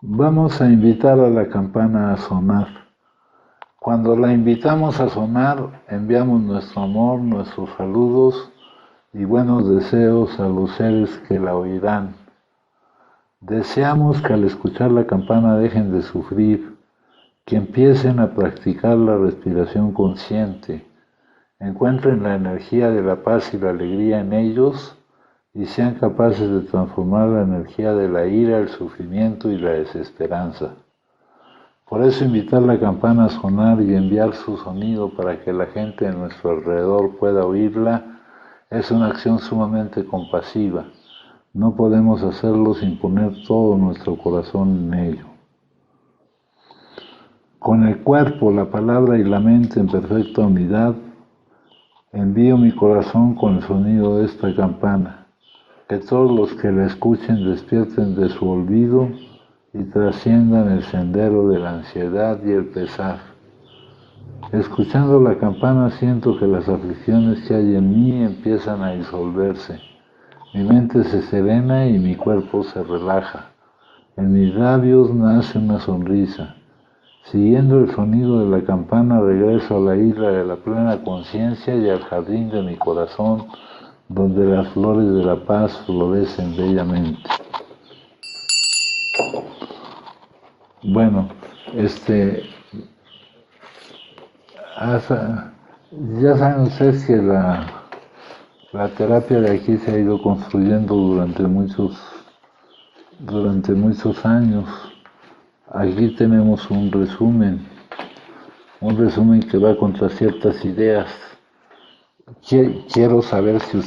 Vamos a invitar a la campana a sonar. Cuando la invitamos a sonar, enviamos nuestro amor, nuestros saludos y buenos deseos a los seres que la oirán. Deseamos que al escuchar la campana dejen de sufrir, que empiecen a practicar la respiración consciente, encuentren la energía de la paz y la alegría en ellos y sean capaces de transformar la energía de la ira, el sufrimiento y la desesperanza. Por eso invitar la campana a sonar y enviar su sonido para que la gente en nuestro alrededor pueda oírla es una acción sumamente compasiva. No podemos hacerlo sin poner todo nuestro corazón en ello. Con el cuerpo, la palabra y la mente en perfecta unidad, envío mi corazón con el sonido de esta campana. Que todos los que la escuchen despierten de su olvido y trasciendan el sendero de la ansiedad y el pesar. Escuchando la campana siento que las aflicciones que hay en mí empiezan a disolverse. Mi mente se serena y mi cuerpo se relaja. En mis labios nace una sonrisa. Siguiendo el sonido de la campana regreso a la isla de la plena conciencia y al jardín de mi corazón, donde las flores de la paz florecen bellamente. Bueno, ya saben ustedes que la terapia de aquí se ha ido construyendo durante muchos años. Aquí tenemos un resumen que va contra ciertas ideas. Quiero saber si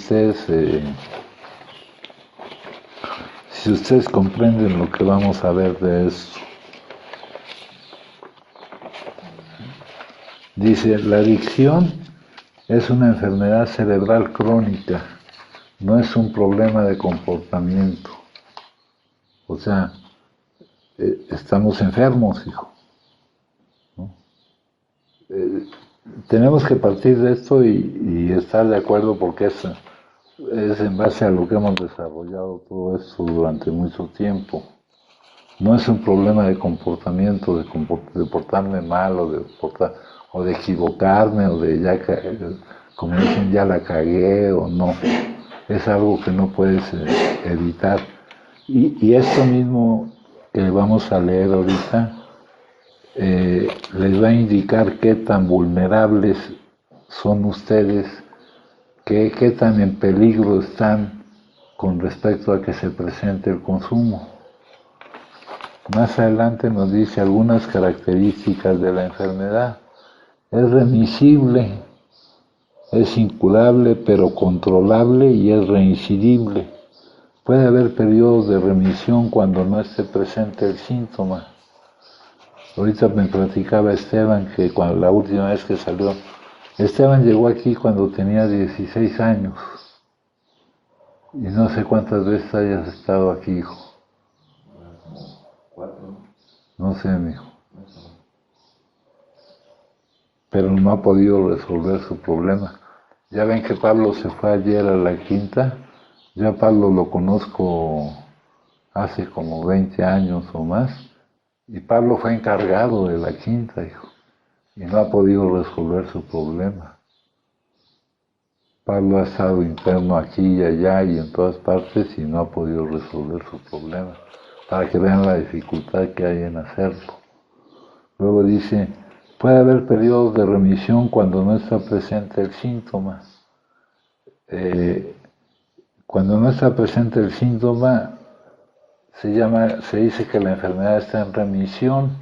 ustedes comprenden lo que vamos a ver de esto. Dice, la adicción es una enfermedad cerebral crónica, no es un problema de comportamiento. O sea, estamos enfermos, hijo. ¿No? Tenemos que partir de esto y estar de acuerdo porque es en base a lo que hemos desarrollado todo esto durante mucho tiempo. No es un problema de comportamiento, de portarme mal o de equivocarme o de ya, como dicen, ya la cagué o no. Es algo que no puedes evitar. Y esto mismo que vamos a leer ahorita les va a indicar qué tan vulnerables son ustedes, qué tan en peligro están con respecto a que se presente el consumo. Más adelante nos dice algunas características de la enfermedad. Es remisible, es incurable pero controlable y es reincidible. Puede haber periodos de remisión cuando no esté presente el síntoma. Ahorita me platicaba Esteban que cuando la última vez que salió, Esteban llegó aquí cuando tenía 16 años. Y no sé cuántas veces hayas estado aquí, hijo. 4. No sé, mijo. Pero no ha podido resolver su problema. Ya ven que Pablo se fue ayer a la quinta. Yo a Pablo lo conozco hace como 20 años o más. Y Pablo fue encargado de la quinta, hijo. Y no ha podido resolver su problema. Pablo ha estado interno aquí y allá y en todas partes y no ha podido resolver su problema. Para que vean la dificultad que hay en hacerlo. Luego dice, puede haber periodos de remisión cuando no está presente el síntoma. Cuando no está presente el síntoma, se dice que la enfermedad está en remisión.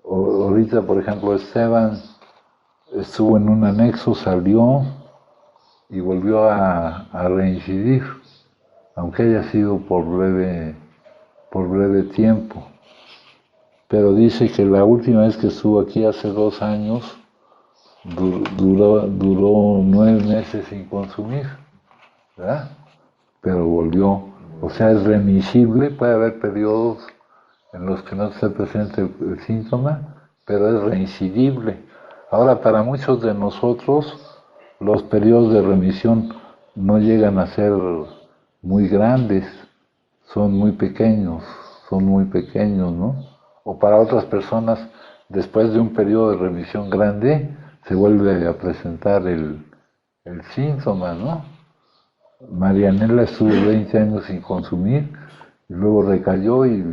Ahorita, por ejemplo, Esteban estuvo en un anexo, salió y volvió a reincidir, aunque haya sido por breve tiempo. Pero dice que la última vez que estuvo aquí hace 2 años, duró 9 meses sin consumir, ¿verdad? Pero volvió, o sea, es remisible, puede haber periodos en los que no esté presente el síntoma, pero es reincidible. Ahora, para muchos de nosotros, los periodos de remisión no llegan a ser muy grandes, son muy pequeños, son muy pequeños, ¿no? O para otras personas, después de un periodo de remisión grande, se vuelve a presentar el síntoma, ¿no? Marianela estuvo 20 años sin consumir, y luego recayó y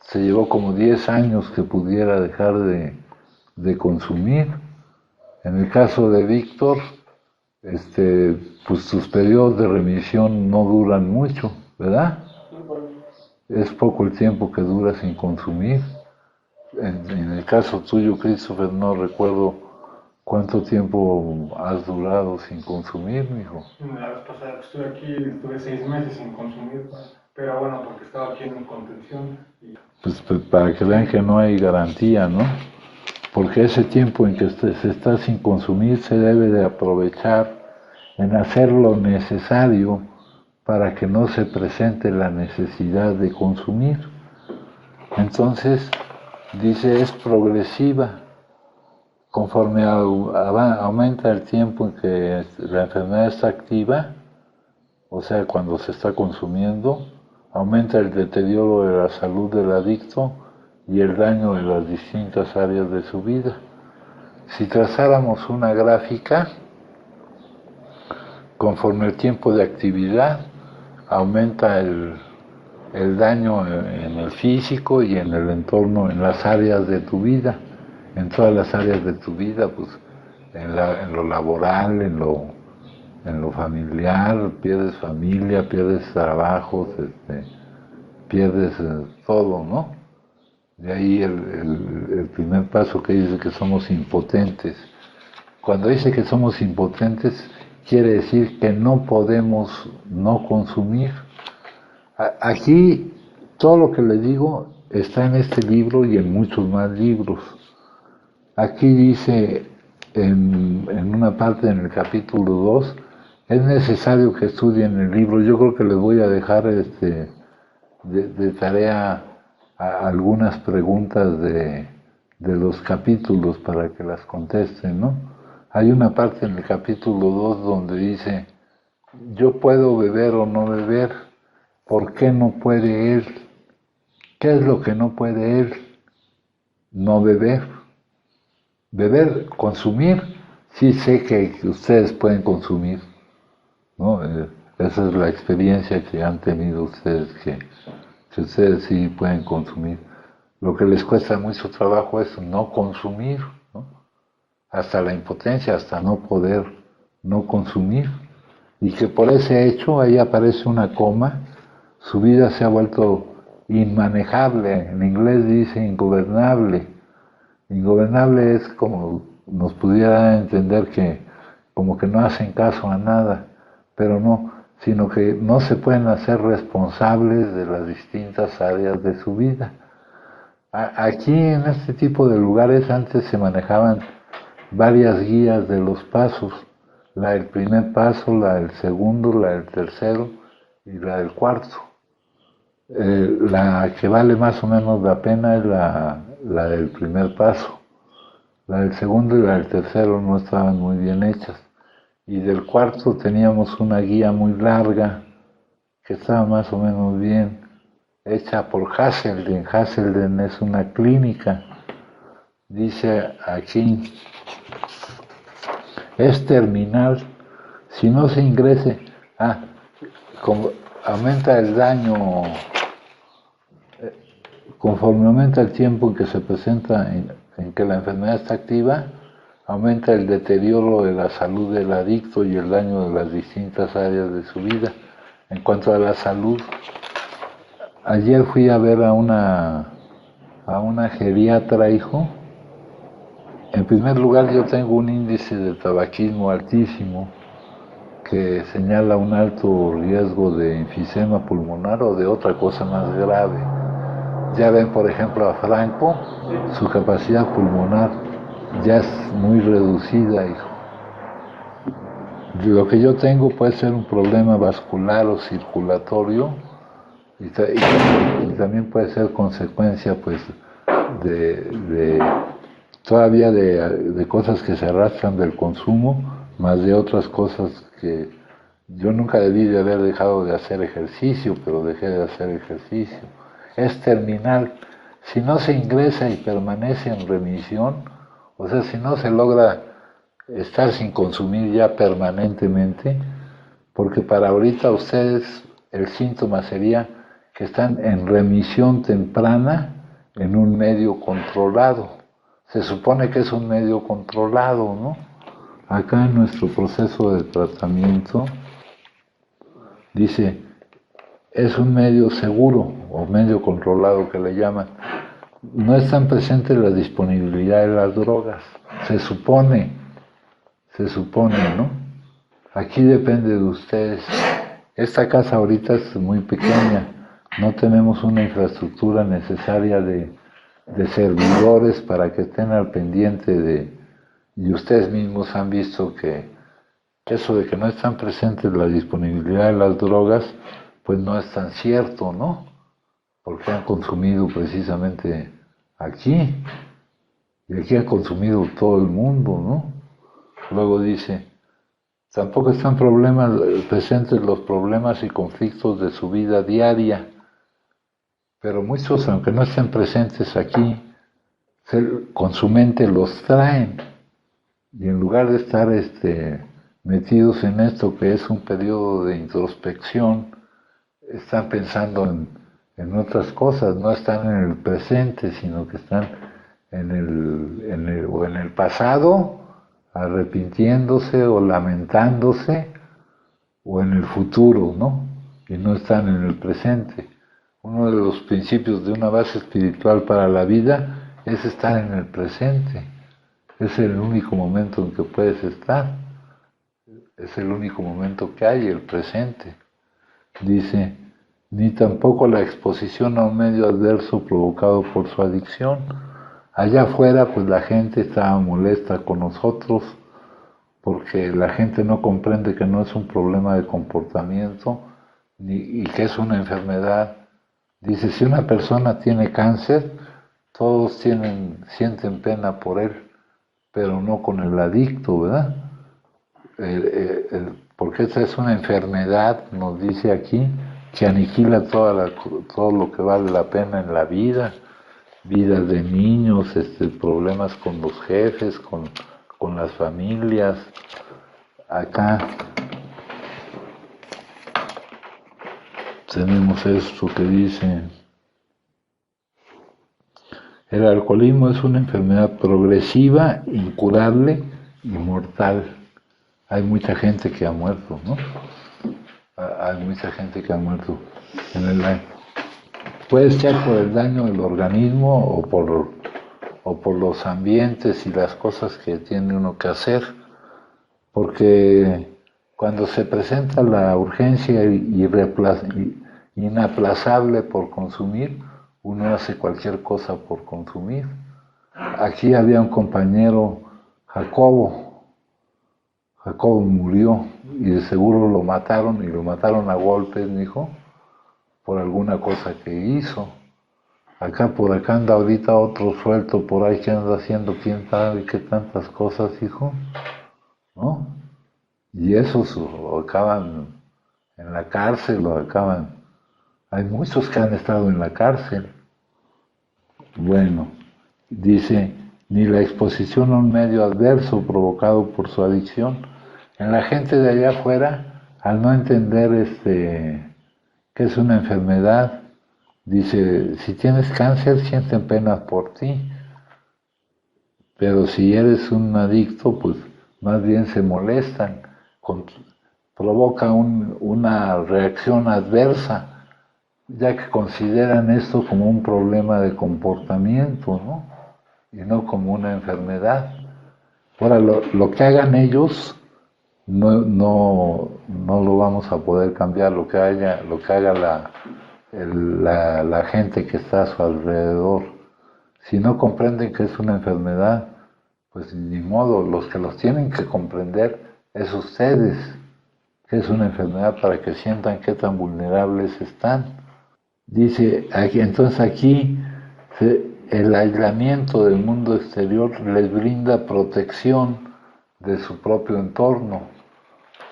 se llevó como 10 años que pudiera dejar de consumir. En el caso de Víctor, pues sus periodos de remisión no duran mucho, ¿verdad? Es poco el tiempo que dura sin consumir. En el caso tuyo, Christopher, no recuerdo cuánto tiempo has durado sin consumir, mijo. La vez pasada que estuve aquí, estuve 6 meses sin consumir, pero bueno, porque estaba aquí en contención. Pues para que vean que no hay garantía, ¿no? Porque ese tiempo en que se está sin consumir se debe de aprovechar en hacer lo necesario para que no se presente la necesidad de consumir. Entonces, dice, es progresiva. Conforme aumenta el tiempo en que la enfermedad está activa, o sea, cuando se está consumiendo, aumenta el deterioro de la salud del adicto y el daño de las distintas áreas de su vida. Si trazáramos una gráfica, conforme el tiempo de actividad, aumenta el daño en el físico y en el entorno, en las áreas de tu vida, en todas las áreas de tu vida, pues en lo laboral, en lo familiar, pierdes familia, pierdes trabajos, pierdes todo, ¿no? De ahí el primer paso que dice que somos impotentes. Cuando dice que somos impotentes, quiere decir que no podemos no consumir. Aquí todo lo que le digo está en este libro y en muchos más libros. Aquí dice en una parte en el capítulo 2, es necesario que estudien el libro. Yo creo que les voy a dejar de tarea algunas preguntas de los capítulos para que las contesten, ¿no? Hay una parte en el capítulo 2 donde dice, yo puedo beber o no beber, ¿por qué no puede él? ¿Qué es lo que no puede él? No beber. Beber, consumir, sí sé que ustedes pueden consumir, ¿no? Esa es la experiencia que han tenido ustedes, que ustedes sí pueden consumir. Lo que les cuesta mucho trabajo es no consumir, ¿no? Hasta la impotencia, hasta no poder no consumir. Y que por ese hecho ahí aparece una coma, su vida se ha vuelto inmanejable, en inglés dice ingobernable. Ingobernable es como nos pudiera entender que como que no hacen caso a nada, pero no, sino que no se pueden hacer responsables de las distintas áreas de su vida. Aquí en este tipo de lugares antes se manejaban varias guías de los pasos, la del primer paso, la del segundo, la del tercero y la del cuarto. La que vale más o menos la pena es la del primer paso. La del segundo y la del tercero no estaban muy bien hechas. Y del cuarto teníamos una guía muy larga que estaba más o menos bien hecha por Haselden. Haselden es una clínica. Dice aquí, es terminal. Si no se ingrese, como aumenta el daño. Conforme aumenta el tiempo en que se presenta, en que la enfermedad está activa, aumenta el deterioro de la salud del adicto y el daño de las distintas áreas de su vida. En cuanto a la salud, ayer fui a ver a una geriatra, hijo. En primer lugar, yo tengo un índice de tabaquismo altísimo que señala un alto riesgo de enfisema pulmonar o de otra cosa más grave. Ya ven, por ejemplo, a Franco, su capacidad pulmonar ya es muy reducida, hijo. Lo que yo tengo puede ser un problema vascular o circulatorio y también puede ser consecuencia, pues, todavía de cosas que se arrastran del consumo, más de otras cosas que Yo nunca debí de haber dejado de hacer ejercicio, pero dejé de hacer ejercicio. Es terminal. Si no se ingresa y permanece en remisión, o sea, si no se logra estar sin consumir ya permanentemente, porque para ahorita ustedes el síntoma sería que están en remisión temprana en un medio controlado. Se supone que es un medio controlado, ¿no? Acá en nuestro proceso de tratamiento dice, es un medio seguro o medio controlado que le llaman. No están presentes la disponibilidad de las drogas. Se supone, ¿no? Aquí depende de ustedes. Esta casa ahorita es muy pequeña. No tenemos una infraestructura necesaria de servidores para que estén al pendiente de... Y ustedes mismos han visto que eso de que no están presentes la disponibilidad de las drogas, pues no es tan cierto, ¿no? Porque han consumido precisamente aquí, y aquí ha consumido todo el mundo, ¿no? Luego dice, tampoco están presentes los problemas y conflictos de su vida diaria, pero muchos, aunque no estén presentes aquí, con su mente los traen, y en lugar de estar metidos en esto que es un periodo de introspección, están pensando en otras cosas, no están en el presente, sino que están o en el pasado, arrepintiéndose o lamentándose, o en el futuro, ¿no? Y no están en el presente. Uno de los principios de una base espiritual para la vida es estar en el presente. Es el único momento en que puedes estar. Es el único momento que hay, el presente. Dice, ni tampoco la exposición a un medio adverso provocado por su adicción. Allá afuera, pues la gente estaba molesta con nosotros porque la gente no comprende que no es un problema de comportamiento y que es una enfermedad. Dice, si una persona tiene cáncer, todos sienten pena por él, pero no con el adicto, ¿verdad? Porque esa es una enfermedad, nos dice aquí, que aniquila todo lo que vale la pena en la vida, vidas de niños, problemas con los jefes, con las familias. Acá tenemos esto que dice, el alcoholismo es una enfermedad progresiva, incurable y mortal. Hay mucha gente que ha muerto, ¿no? Hay mucha gente que ha muerto en el año. Puede ser por el daño del organismo o por los ambientes y las cosas que tiene uno que hacer, porque cuando se presenta la urgencia inaplazable por consumir, uno hace cualquier cosa por consumir. Aquí había un compañero, Jacobo murió y de seguro lo mataron y lo mataron a golpes, dijo, por alguna cosa que hizo. Por acá anda ahorita otro suelto por ahí que anda haciendo quién sabe qué tantas cosas, hijo, ¿no? Y esos acaban en la cárcel o acaban. Hay muchos que han estado en la cárcel. Bueno, dice, ni la exposición a un medio adverso provocado por su adicción. En la gente de allá afuera, al no entender que es una enfermedad, dice, si tienes cáncer, sienten pena por ti, pero si eres un adicto, pues más bien se molestan, provoca una reacción adversa, ya que consideran esto como un problema de comportamiento, ¿no? Y no como una enfermedad. Ahora, lo que hagan ellos no lo vamos a poder cambiar, lo que haga la gente que está a su alrededor. Si no comprenden que es una enfermedad, pues ni modo, los que los tienen que comprender es ustedes, que es una enfermedad para que sientan qué tan vulnerables están. Dice, entonces aquí el aislamiento del mundo exterior les brinda protección de su propio entorno.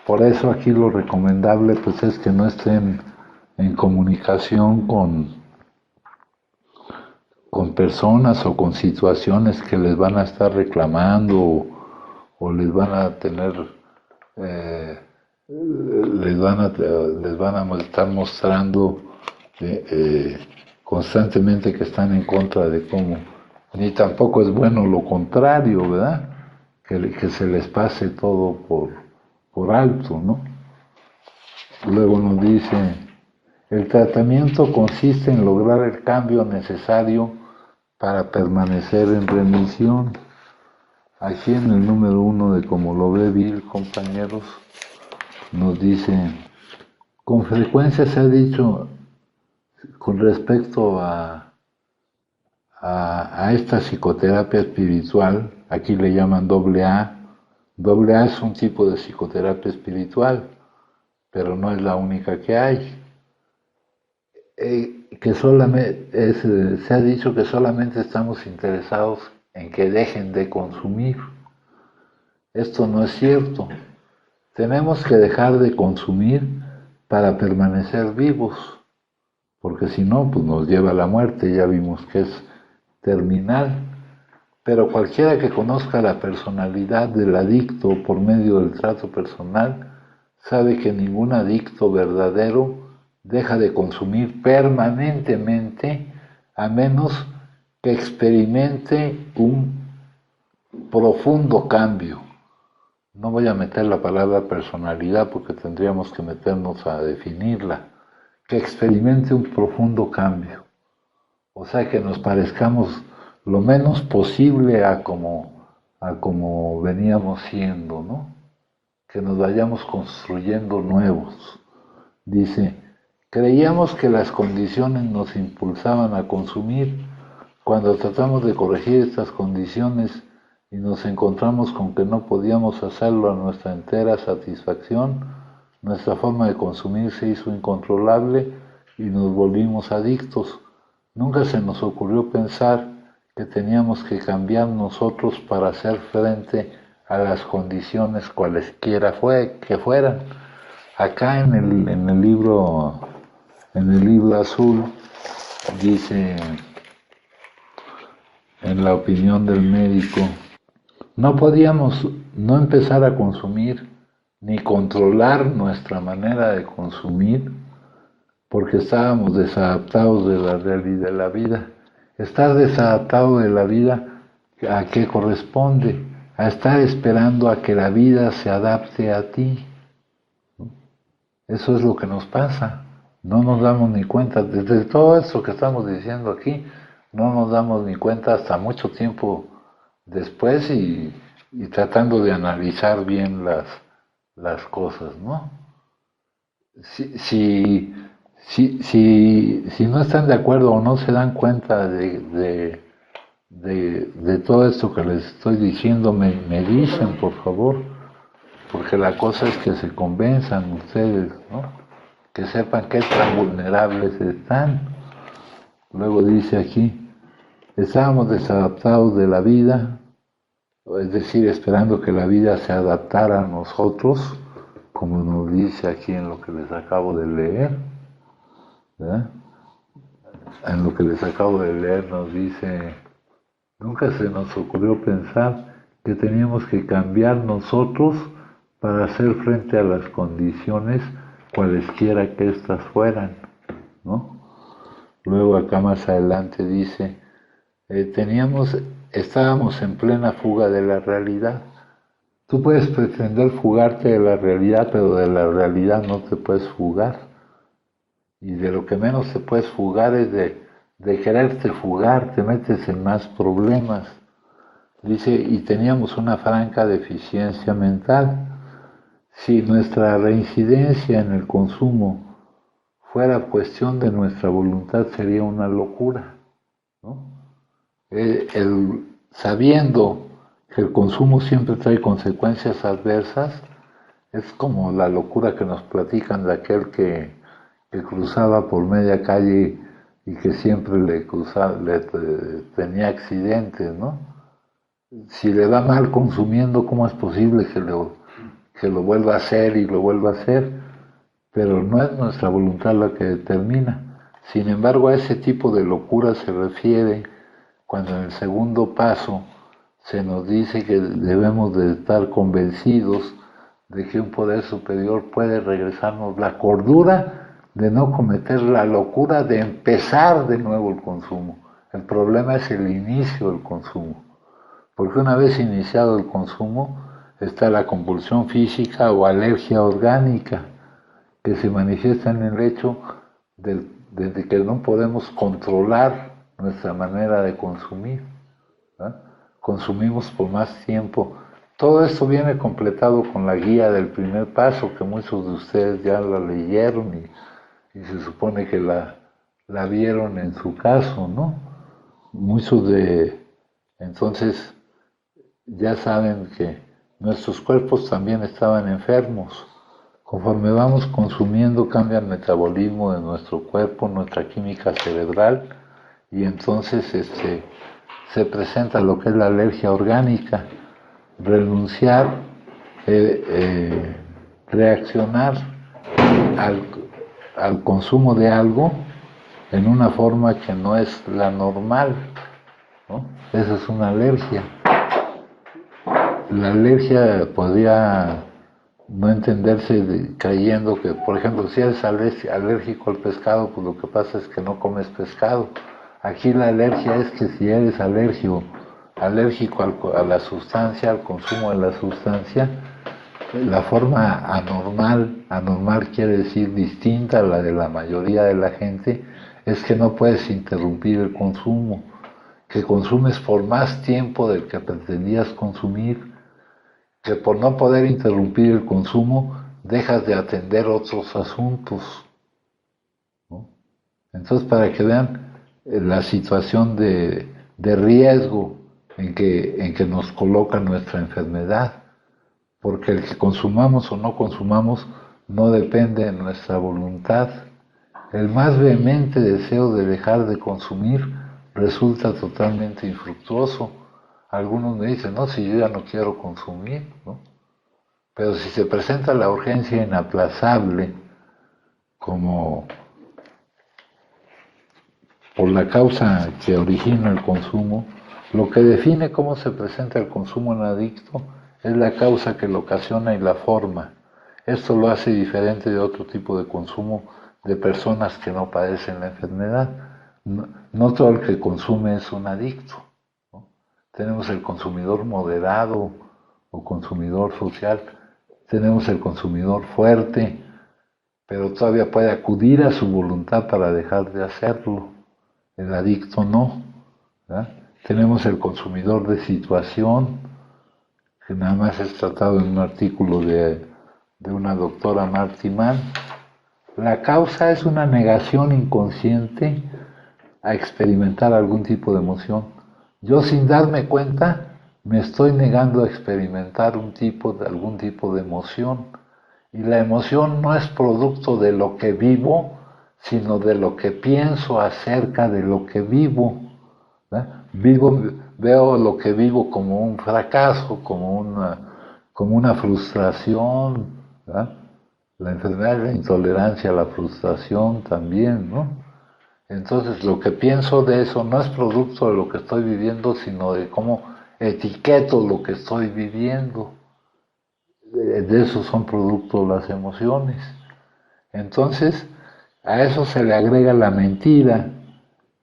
Por eso aquí lo recomendable pues es que no estén en comunicación con personas o con situaciones que les van a estar reclamando o les van a tener, les van a estar mostrando constantemente que están en contra de cómo. Ni tampoco es bueno lo contrario, ¿verdad? Que se les pase todo por alto, ¿no? Luego nos dice, el tratamiento consiste en lograr el cambio necesario para permanecer en remisión. Aquí en el número 1 de Como lo ve Bill, compañeros, nos dice, con frecuencia se ha dicho con respecto a esta psicoterapia espiritual, aquí le llaman AA. AA es un tipo de psicoterapia espiritual, pero no es la única que hay. Que solamente se ha dicho que solamente estamos interesados en que dejen de consumir. Esto no es cierto. Tenemos que dejar de consumir para permanecer vivos, porque si no, pues nos lleva a la muerte, ya vimos que es terminal. Pero cualquiera que conozca la personalidad del adicto por medio del trato personal, sabe que ningún adicto verdadero deja de consumir permanentemente a menos que experimente un profundo cambio. No voy a meter la palabra personalidad porque tendríamos que meternos a definirla. Que experimente un profundo cambio. O sea, que nos parezcamos lo menos posible a como veníamos siendo, ¿no? Que nos vayamos construyendo nuevos. Dice, creíamos que las condiciones nos impulsaban a consumir. Cuando tratamos de corregir estas condiciones y nos encontramos con que no podíamos hacerlo a nuestra entera satisfacción, nuestra forma de consumir se hizo incontrolable y nos volvimos adictos. Nunca se nos ocurrió pensar que teníamos que cambiar nosotros para hacer frente a las condiciones cualesquiera que fueran. Acá en el libro azul dice, en la opinión del médico, no podíamos no empezar a consumir ni controlar nuestra manera de consumir porque estábamos desadaptados de la realidad de la vida. Estar desadaptado de la vida, ¿a qué corresponde? A estar esperando a que la vida se adapte a ti. Eso es lo que nos pasa. No nos damos ni cuenta. Desde todo esto que estamos diciendo aquí, no nos damos ni cuenta hasta mucho tiempo después y tratando de analizar bien las cosas, ¿no? Si no están de acuerdo o no se dan cuenta de todo esto que les estoy diciendo, me dicen, por favor, porque la cosa es que se convenzan ustedes, ¿no? Que sepan qué tan vulnerables están. Luego dice aquí, estábamos desadaptados de la vida, es decir, esperando que la vida se adaptara a nosotros, como nos dice aquí en lo que les acabo de leer, ¿verdad? En lo que les acabo de leer nos dice, nunca se nos ocurrió pensar que teníamos que cambiar nosotros para hacer frente a las condiciones cualesquiera que éstas fueran, ¿no? Luego acá más adelante dice, estábamos en plena fuga de la realidad. Tú puedes pretender fugarte de la realidad, pero de la realidad no te puedes fugar. Y de lo que menos te puedes fugar es de quererte fugar, te metes en más problemas. Dice, y teníamos una franca deficiencia mental. Si nuestra reincidencia en el consumo fuera cuestión de nuestra voluntad, sería una locura, ¿no? Sabiendo que el consumo siempre trae consecuencias adversas, es como la locura que nos platican de aquel que cruzaba por media calle y que siempre tenía accidentes, ¿no? Si le va mal consumiendo, ¿cómo es posible que lo vuelva a hacer y lo vuelva a hacer, pero no es nuestra voluntad la que determina. Sin embargo, a ese tipo de locura se refiere cuando en el segundo paso se nos dice que debemos de estar convencidos de que un poder superior puede regresarnos la cordura de no cometer la locura de empezar de nuevo el consumo. El problema es el inicio del consumo, porque una vez iniciado el consumo está la compulsión física o alergia orgánica, que se manifiesta en el hecho de que no podemos controlar nuestra manera de consumir, ¿no? Consumimos por más tiempo. Todo esto viene completado con la guía del primer paso, que muchos de ustedes ya la leyeron y se supone que la vieron en su caso, ¿no? Muchos entonces ya saben que nuestros cuerpos también estaban enfermos. Conforme vamos consumiendo cambia el metabolismo de nuestro cuerpo, nuestra química cerebral, y entonces se presenta lo que es la alergia orgánica. Renunciar, reaccionar al consumo de algo en una forma que no es la normal, ¿no? Esa es una alergia. La alergia podría no entenderse creyendo que, por ejemplo, si eres alérgico al pescado, pues lo que pasa es que no comes pescado. Aquí la alergia es que si eres alérgico a la sustancia, al consumo de la sustancia, la forma anormal quiere decir distinta a la de la mayoría de la gente, es que no puedes interrumpir el consumo, que consumes por más tiempo del que pretendías consumir, que por no poder interrumpir el consumo dejas de atender otros asuntos, ¿no? Entonces, para que vean la situación de riesgo en que nos coloca nuestra enfermedad, porque el que consumamos o no consumamos no depende de nuestra voluntad. El más vehemente deseo de dejar de consumir resulta totalmente infructuoso. Algunos me dicen, no, si yo ya no quiero consumir, ¿no? Pero si se presenta la urgencia inaplazable como por la causa que origina el consumo, lo que define cómo se presenta el consumo en adicto es la causa que lo ocasiona y la forma. Esto lo hace diferente de otro tipo de consumo de personas que no padecen la enfermedad. No todo el que consume es un adicto, ¿no? Tenemos el consumidor moderado o consumidor social, tenemos el consumidor fuerte, pero todavía puede acudir a su voluntad para dejar de hacerlo. El adicto no, ¿verdad? Tenemos el consumidor de situación, que nada más es tratado en un artículo de una doctora Marty Mann. La causa es una negación inconsciente a experimentar algún tipo de emoción. Yo, sin darme cuenta, me estoy negando a experimentar algún tipo de emoción. Y la emoción no es producto de lo que vivo, sino de lo que pienso acerca de lo que vivo, ¿verdad? Veo lo que vivo como un fracaso, como una frustración, ¿verdad? La enfermedad es la intolerancia a la frustración también, ¿no? Entonces, lo que pienso de eso no es producto de lo que estoy viviendo, sino de cómo etiqueto lo que estoy viviendo. De eso son producto las emociones. Entonces, a eso se le agrega la mentira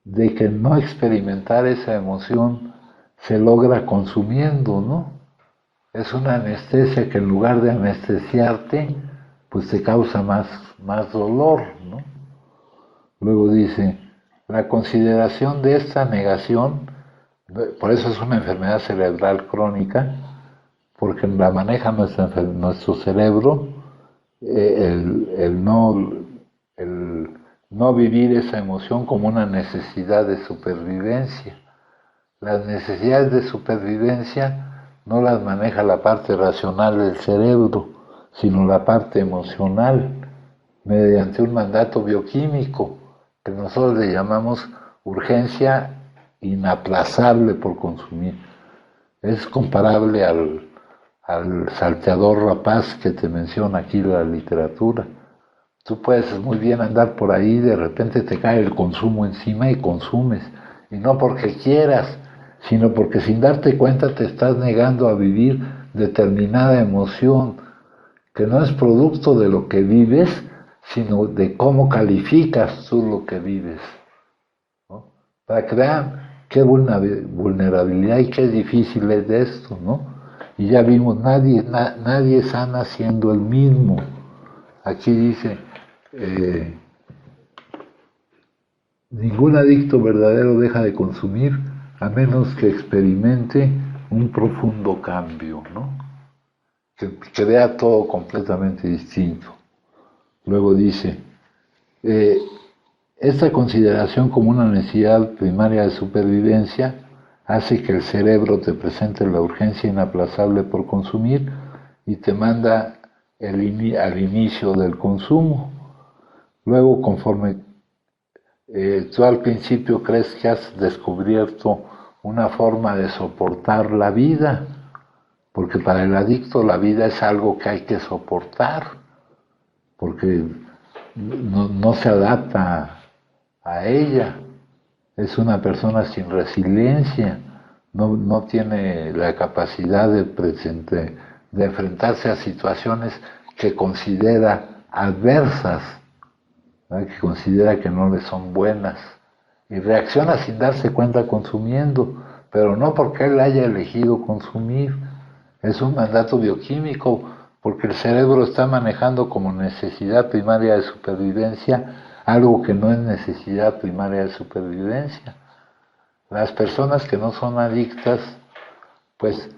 de que no experimentar esa emoción se logra consumiendo, ¿no? Es una anestesia que en lugar de anestesiarte, pues te causa más dolor, ¿no? Luego dice, la consideración de esta negación, por eso es una enfermedad cerebral crónica, porque la maneja nuestro cerebro, el no vivir esa emoción como una necesidad de supervivencia. Las necesidades de supervivencia no las maneja la parte racional del cerebro, sino la parte emocional, mediante un mandato bioquímico, que nosotros le llamamos urgencia inaplazable por consumir. Es comparable al al salteador rapaz que te menciona aquí la literatura. Tú puedes muy bien andar por ahí, de repente te cae el consumo encima y consumes. Y no porque quieras, sino porque sin darte cuenta te estás negando a vivir determinada emoción, que no es producto de lo que vives, sino de cómo calificas tú lo que vives, ¿no? Para que vean qué vulnerabilidad y qué difícil es de esto, ¿no? Y ya vimos, nadie sana siendo el mismo. Aquí dice, ningún adicto verdadero deja de consumir a menos que experimente un profundo cambio, ¿no? Que vea todo completamente distinto. Luego dice, eh, esta consideración como una necesidad primaria de supervivencia hace que el cerebro te presente la urgencia inaplazable por consumir y te manda al inicio del consumo. Luego, conforme tú al principio crees que has descubierto una forma de soportar la vida, porque para el adicto la vida es algo que hay que soportar, porque no se adapta a ella, es una persona sin resiliencia, no tiene la capacidad de enfrentarse a situaciones que considera adversas, ¿verdad? Que considera que no le son buenas, y reacciona sin darse cuenta consumiendo, pero no porque él haya elegido consumir, es un mandato bioquímico, porque el cerebro está manejando como necesidad primaria de supervivencia algo que no es necesidad primaria de supervivencia. Las personas que no son adictas, pues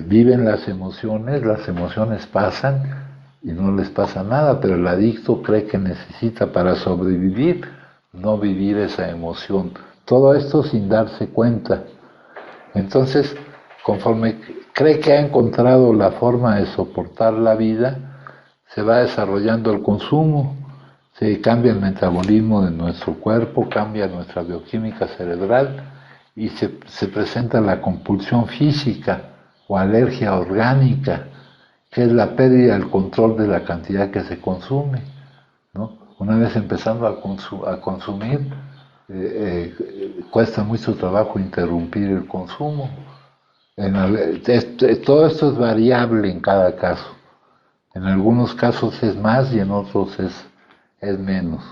viven las emociones pasan y no les pasa nada, pero el adicto cree que necesita para sobrevivir no vivir esa emoción. Todo esto sin darse cuenta. Entonces, conforme cree que ha encontrado la forma de soportar la vida, se va desarrollando el consumo, se cambia el metabolismo de nuestro cuerpo, cambia nuestra bioquímica cerebral y se presenta la compulsión física o alergia orgánica, que es la pérdida del control de la cantidad que se consume, ¿no? Una vez empezando a consumir, cuesta mucho trabajo interrumpir el consumo. Todo esto es variable en cada caso. En algunos casos es más y en otros es menos.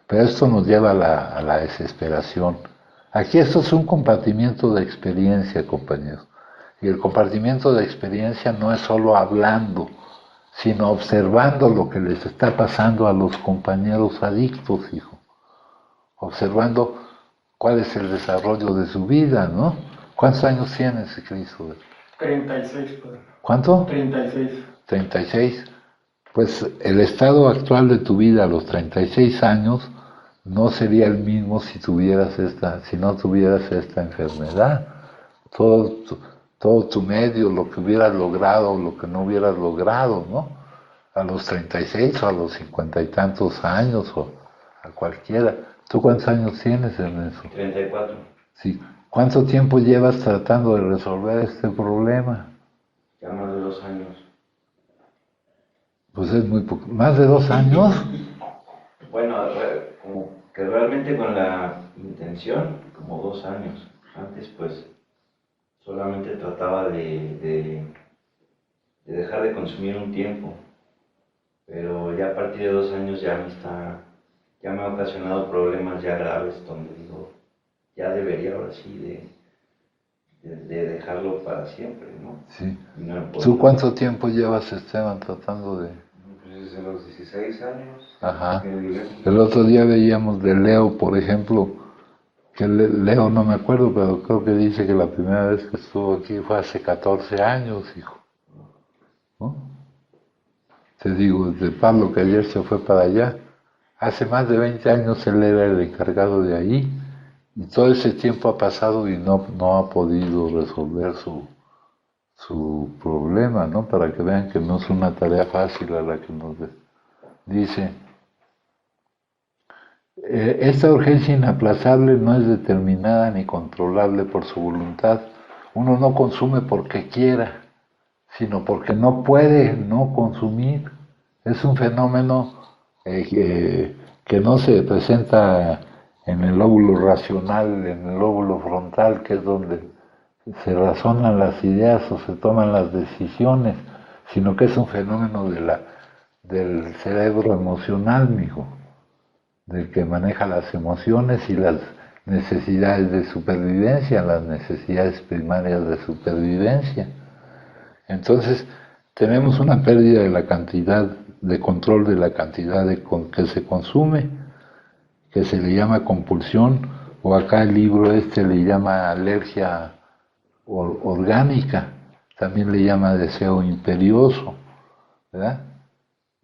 Pero esto nos lleva a la desesperación. Aquí esto es un compartimiento de experiencia, compañeros. Y el compartimiento de experiencia no es solo hablando, sino observando lo que les está pasando a los compañeros adictos, hijo. Observando cuál es el desarrollo de su vida, ¿no? ¿Cuántos años tienes, Cristo? 36, padre. ¿Cuánto? 36. 36. Pues el estado actual de tu vida a los 36 años no sería el mismo si no tuvieras esta enfermedad. Todo tu medio, lo que hubieras logrado, lo que no hubieras logrado, ¿no? A los 36 o a los 50 y tantos años o a cualquiera. ¿Tú cuántos años tienes en eso? 34. Sí. ¿Cuánto tiempo llevas tratando de resolver este problema? Ya más de 2 años. Pues es muy poco. ¿Más de 2 años? Bueno, como que realmente con la intención, como 2 años. Antes pues solamente trataba de dejar de consumir un tiempo. Pero ya a partir de 2 años ya me ha ocasionado problemas ya graves donde digo, ya debería ahora sí de dejarlo para siempre, ¿no? Sí. No ¿Tú cuánto tiempo llevas, Esteban, tratando de...? Pues desde los 16 años. Ajá. El otro día veíamos de Leo, por ejemplo, que Leo no me acuerdo, pero creo que dice que la primera vez que estuvo aquí fue hace 14 años, hijo. ¿No? Te digo, de Pablo, que ayer se fue para allá, hace más de 20 años él era el encargado de ahí, y todo ese tiempo ha pasado y no ha podido resolver su problema, ¿no? Para que vean que no es una tarea fácil a la que nos dice. Esta urgencia inaplazable no es determinada ni controlable por su voluntad. Uno no consume porque quiera, sino porque no puede no consumir. Es un fenómeno que no se presenta en el lóbulo racional, en el lóbulo frontal, que es donde se razonan las ideas o se toman las decisiones, sino que es un fenómeno del cerebro emocional, mijo, del que maneja las emociones y las necesidades de supervivencia, las necesidades primarias de supervivencia. Entonces, tenemos una pérdida de la cantidad, de control de la cantidad que se consume, que se le llama compulsión, o acá el libro le llama alergia orgánica, también le llama deseo imperioso, ¿verdad?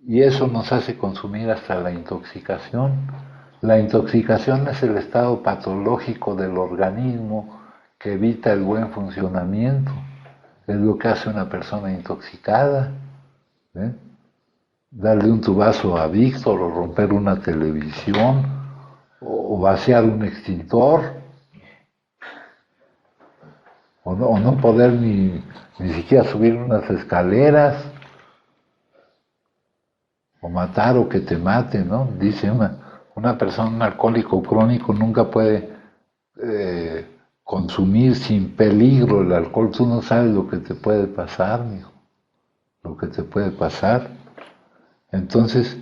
Y eso nos hace consumir hasta la intoxicación. La intoxicación es el estado patológico del organismo que evita el buen funcionamiento. Es lo que hace una persona intoxicada. ¿Eh? Darle un tubazo a Víctor o romper una televisión o vaciar un extintor o no poder ni siquiera subir unas escaleras o matar o que te maten, ¿no? Dice una persona, un alcohólico crónico nunca puede consumir sin peligro el alcohol. Tú no sabes lo que te puede pasar, mijo, lo que te puede pasar. Entonces,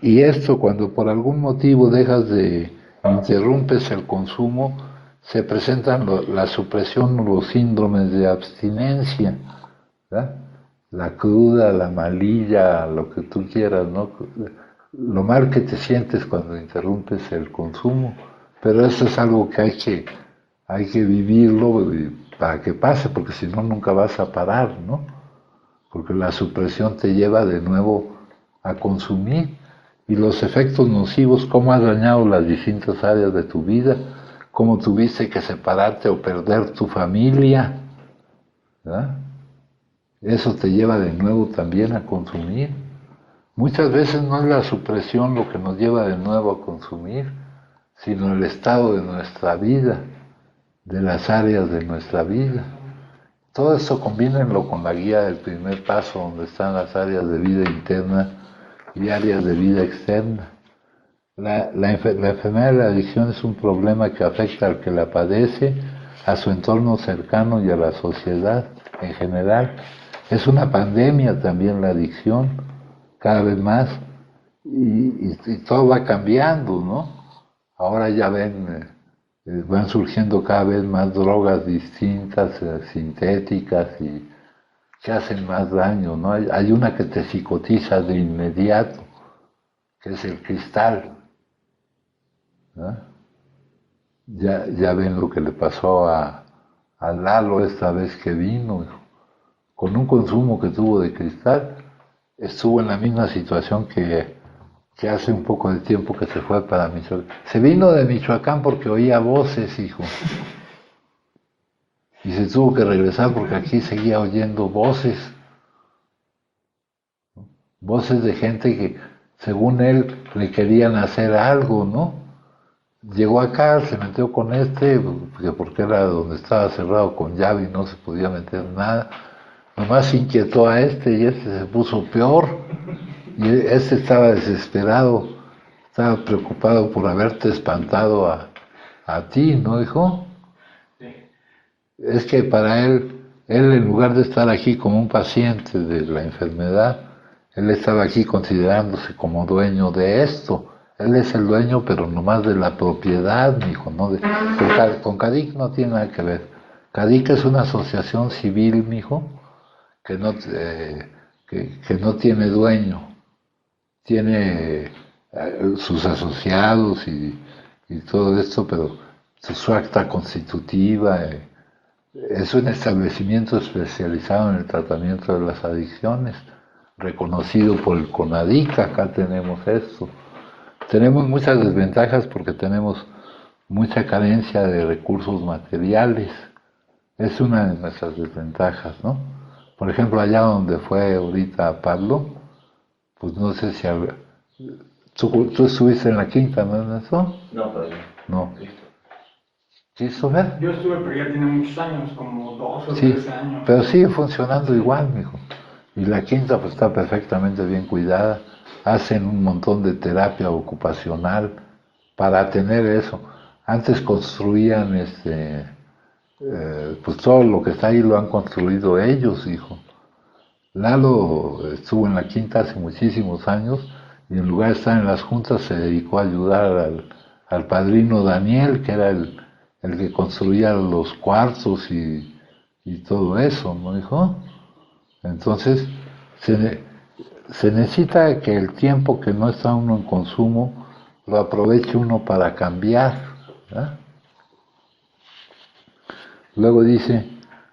y esto cuando por algún motivo interrumpes el consumo, se presentan la supresión o los síndromes de abstinencia, ¿verdad? La cruda, la malilla, lo que tú quieras, ¿no? Lo mal que te sientes cuando interrumpes el consumo, pero eso es algo que hay que vivirlo para que pase, porque si no nunca vas a parar, ¿no? Porque la supresión te lleva de nuevo a consumir y los efectos nocivos, cómo has dañado las distintas áreas de tu vida, cómo tuviste que separarte o perder tu familia, ¿verdad? Eso te lleva de nuevo también a consumir. Muchas veces no es la supresión lo que nos lleva de nuevo a consumir, sino el estado de nuestra vida, de las áreas de nuestra vida. Todo eso combínenlo con la guía del primer paso, donde están las áreas de vida interna y áreas de vida externa. La enfermedad de la adicción es un problema que afecta al que la padece, a su entorno cercano y a la sociedad en general. Es una pandemia también la adicción, cada vez más, y todo va cambiando, ¿no? Ahora ya ven, van surgiendo cada vez más drogas distintas, sintéticas, y que hacen más daño, ¿no? Hay una que te psicotiza de inmediato, que es el cristal, ¿no? Ya ven lo que le pasó a Lalo esta vez que vino, con un consumo que tuvo de cristal, estuvo en la misma situación que hace un poco de tiempo que se fue para Michoacán. Se vino de Michoacán porque oía voces, hijo. Y se tuvo que regresar porque aquí seguía oyendo voces. Voces de gente que, según él, le querían hacer algo, ¿no? Llegó acá, se metió con porque era donde estaba cerrado con llave y no se podía meter nada. Nomás inquietó a y se puso peor. Y estaba desesperado, estaba preocupado por haberte espantado a ti, ¿no, hijo? Sí. Es que para él en lugar de estar aquí como un paciente de la enfermedad, él estaba aquí considerándose como dueño de esto. Él es el dueño, pero nomás de la propiedad, mijo, ¿no? Con CADIC no tiene nada que ver. CADIC es una asociación civil, mijo, que no tiene dueño. Tiene sus asociados y todo esto, pero su acta constitutiva es un establecimiento especializado en el tratamiento de las adicciones, reconocido por el CONADIC. Acá tenemos esto. Tenemos muchas desventajas porque tenemos mucha carencia de recursos materiales. Es una de nuestras desventajas, ¿no? Por ejemplo, allá donde fue ahorita Pablo, pues no sé si tú estuviste en la quinta, ¿no, en eso? No, todavía. No. Christopher. Yo estuve, pero ya tiene muchos años, como 12 o Sí, 13 años. pero sigue funcionando igual, mijo. Y la quinta pues está perfectamente bien cuidada. Hacen un montón de terapia ocupacional para tener eso. Antes construían pues todo lo que está ahí lo han construido ellos, hijo. Lalo estuvo en la quinta hace muchísimos años y en lugar de estar en las juntas se dedicó a ayudar al padrino Daniel, que era el que construía los cuartos y todo eso, ¿no, hijo? Entonces, se, se necesita que el tiempo que no está uno en consumo lo aproveche uno para cambiar, ¿verdad? Luego dice,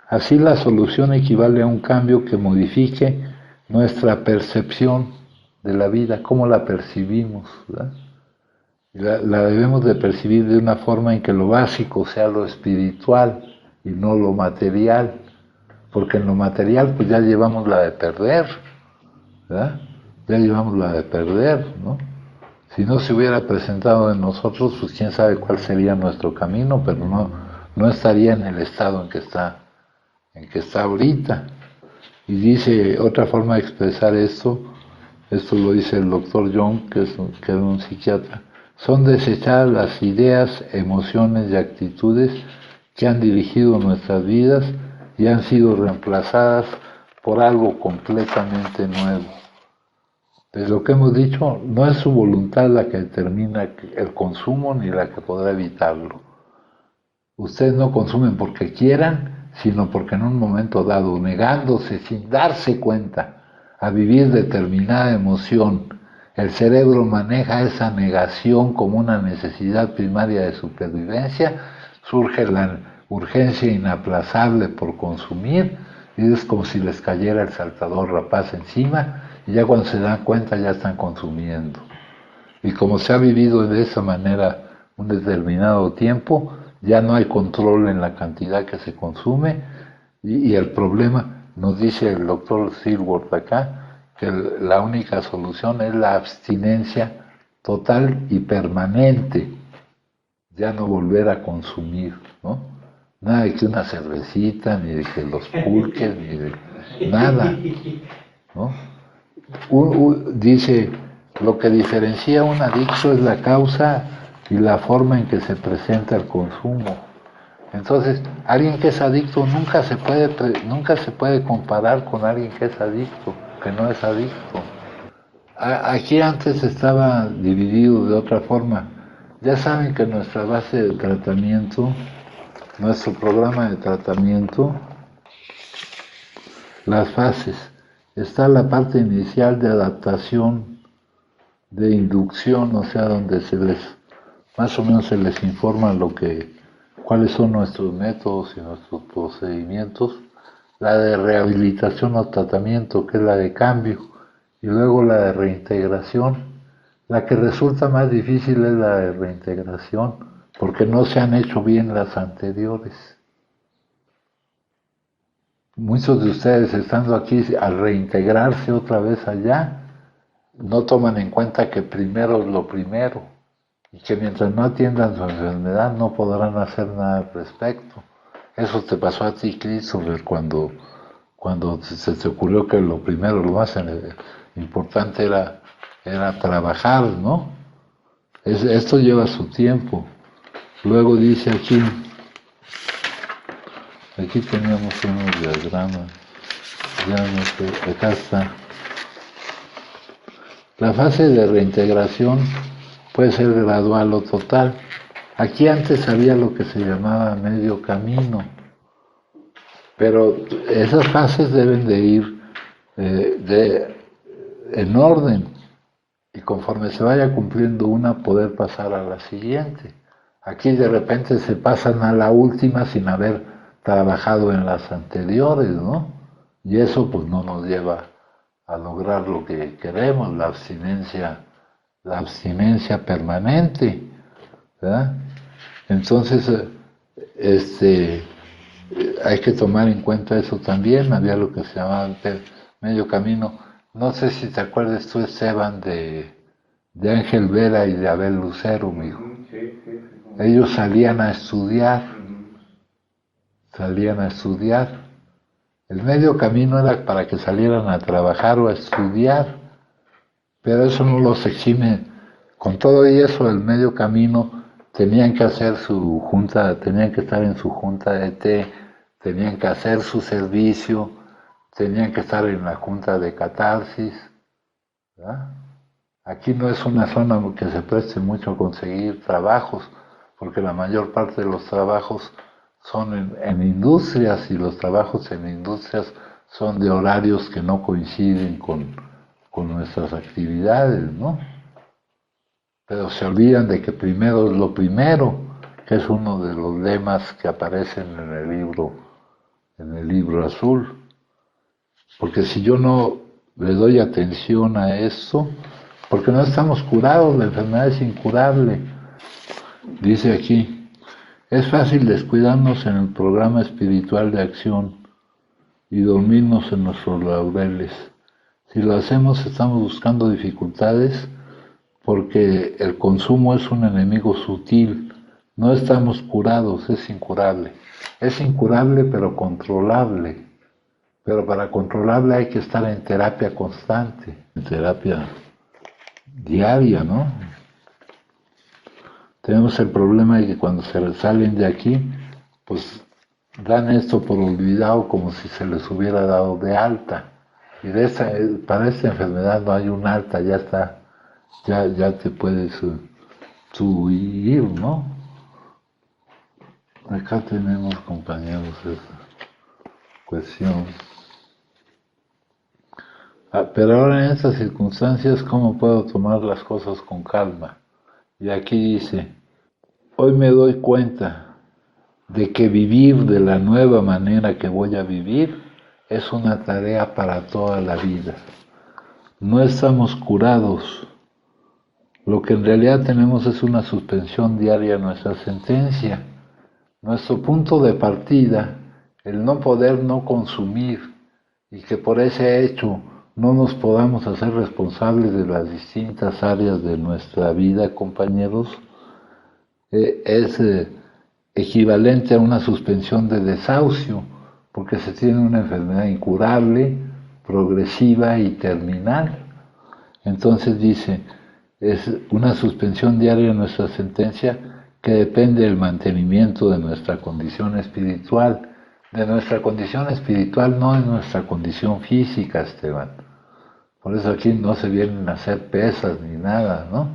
así la solución equivale a un cambio que modifique nuestra percepción de la vida, cómo la percibimos, ¿verdad? La debemos de percibir de una forma en que lo básico sea lo espiritual y no lo material, porque en lo material pues ya llevamos la de perder, ¿verdad? Ya llevamos la de perder, ¿no? Si no se hubiera presentado en nosotros, pues quién sabe cuál sería nuestro camino, pero no estaría en el estado en que está ahorita. Y dice, otra forma de expresar esto lo dice el doctor Jung, que era un psiquiatra, son desechadas las ideas, emociones y actitudes que han dirigido nuestras vidas y han sido reemplazadas por algo completamente nuevo. De lo que hemos dicho, no es su voluntad la que determina el consumo ni la que podrá evitarlo. Ustedes no consumen porque quieran, sino porque en un momento dado, negándose sin darse cuenta a vivir determinada emoción, el cerebro maneja esa negación como una necesidad primaria de supervivencia, surge la urgencia inaplazable por consumir y es como si les cayera el saltador rapaz encima y ya cuando se dan cuenta ya están consumiendo. Y como se ha vivido de esa manera un determinado tiempo, ya no hay control en la cantidad que se consume y el problema, nos dice el doctor Silworth acá, que la única solución es la abstinencia total y permanente, ya no volver a consumir, ¿no? Nada de que una cervecita, ni de que los pulques, ni de nada, ¿no? Dice, lo que diferencia un adicto es la causa y la forma en que se presenta el consumo. Entonces, alguien que es adicto nunca se puede comparar con alguien que es adicto, que no es adicto. Aquí antes estaba dividido de otra forma. Ya saben que nuestra base de tratamiento, nuestro programa de tratamiento, las fases, está la parte inicial de adaptación, de inducción, o sea, donde más o menos se les informa cuáles son nuestros métodos y nuestros procedimientos, la de rehabilitación o tratamiento, que es la de cambio, y luego la de reintegración. La que resulta más difícil es la de reintegración, porque no se han hecho bien las anteriores. Muchos de ustedes estando aquí, al reintegrarse otra vez allá, no toman en cuenta que primero es lo primero y que mientras no atiendan su enfermedad no podrán hacer nada al respecto. Eso te pasó a ti, Christopher, cuando se te ocurrió que lo primero, lo más importante era trabajar, ¿no? Esto lleva su tiempo. Luego dice aquí teníamos unos diagramas, ya no sé, acá está. La fase de reintegración puede ser gradual o total. Aquí antes había lo que se llamaba medio camino, pero esas fases deben de ir en orden y conforme se vaya cumpliendo una poder pasar a la siguiente. Aquí de repente se pasan a la última sin haber trabajado en las anteriores, ¿no? Y eso pues no nos lleva a lograr lo que queremos, la abstinencia permanente, ¿verdad? Entonces, hay que tomar en cuenta eso también. Había lo que se llamaba medio camino. No sé si te acuerdas tú, Esteban, de Ángel Vera y de Abel Lucero, mi hijo. Sí, sí, sí. Ellos salían a estudiar, salían a estudiar. El medio camino era para que salieran a trabajar o a estudiar, pero eso no los exime. Con todo y eso, el medio camino tenían que hacer su junta, tenían que estar en su junta de té, tenían que hacer su servicio, tenían que estar en la junta de catarsis, ¿verdad? Aquí no es una zona que se preste mucho a conseguir trabajos, porque la mayor parte de los trabajos son en industrias y los trabajos en industrias son de horarios que no coinciden con nuestras actividades, ¿no? Pero se olvidan de que primero es lo primero, que es uno de los lemas que aparecen en el libro azul. Porque si yo no le doy atención a eso, porque no estamos curados, la enfermedad es incurable. Dice aquí, es fácil descuidarnos en el programa espiritual de acción y dormirnos en nuestros laureles. Si lo hacemos estamos buscando dificultades porque el consumo es un enemigo sutil. No estamos curados, es incurable. Es incurable pero controlable. Pero para controlarla hay que estar en terapia constante, en terapia diaria, ¿no? Tenemos el problema de que cuando se salen de aquí, pues dan esto por olvidado como si se les hubiera dado de alta. Y para esta enfermedad no hay un alta, ya está, ya te puedes tú ir, ¿no? Acá tenemos, compañeros, esa cuestión. Pero ahora en estas circunstancias, ¿cómo puedo tomar las cosas con calma? Y aquí dice, hoy me doy cuenta de que vivir de la nueva manera que voy a vivir es una tarea para toda la vida. No estamos curados. Lo que en realidad tenemos es una suspensión diaria a nuestra sentencia. Nuestro punto de partida, el no poder no consumir y que por ese hecho no nos podamos hacer responsables de las distintas áreas de nuestra vida, compañeros, es equivalente a una suspensión de desahucio, porque se tiene una enfermedad incurable, progresiva y terminal. Entonces dice, es una suspensión diaria de nuestra sentencia que depende del mantenimiento de nuestra condición espiritual. De nuestra condición espiritual, no de nuestra condición física, Esteban. Por eso aquí no se vienen a hacer pesas ni nada, ¿no?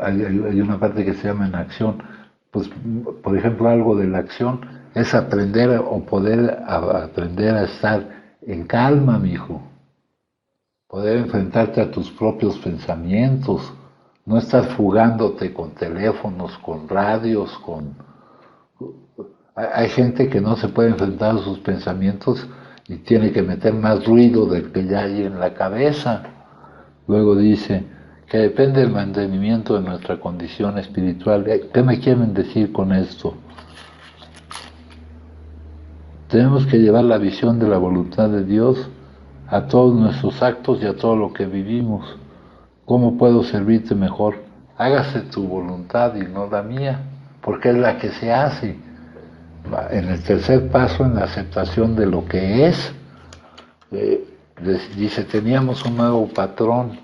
Hay una parte que se llama en acción. Pues, por ejemplo, algo de la acción es aprender o poder aprender a estar en calma, mijo. Poder enfrentarte a tus propios pensamientos, no estar fugándote con teléfonos, con radios, Hay gente que no se puede enfrentar a sus pensamientos y tiene que meter más ruido del que ya hay en la cabeza. Luego dice que depende del mantenimiento de nuestra condición espiritual. ¿Qué me quieren decir con esto? Tenemos que llevar la visión de la voluntad de Dios a todos nuestros actos y a todo lo que vivimos. ¿Cómo puedo servirte mejor? Hágase tu voluntad y no la mía, porque es la que se hace. En el tercer paso, en la aceptación de lo que es, dice, teníamos un nuevo patrón.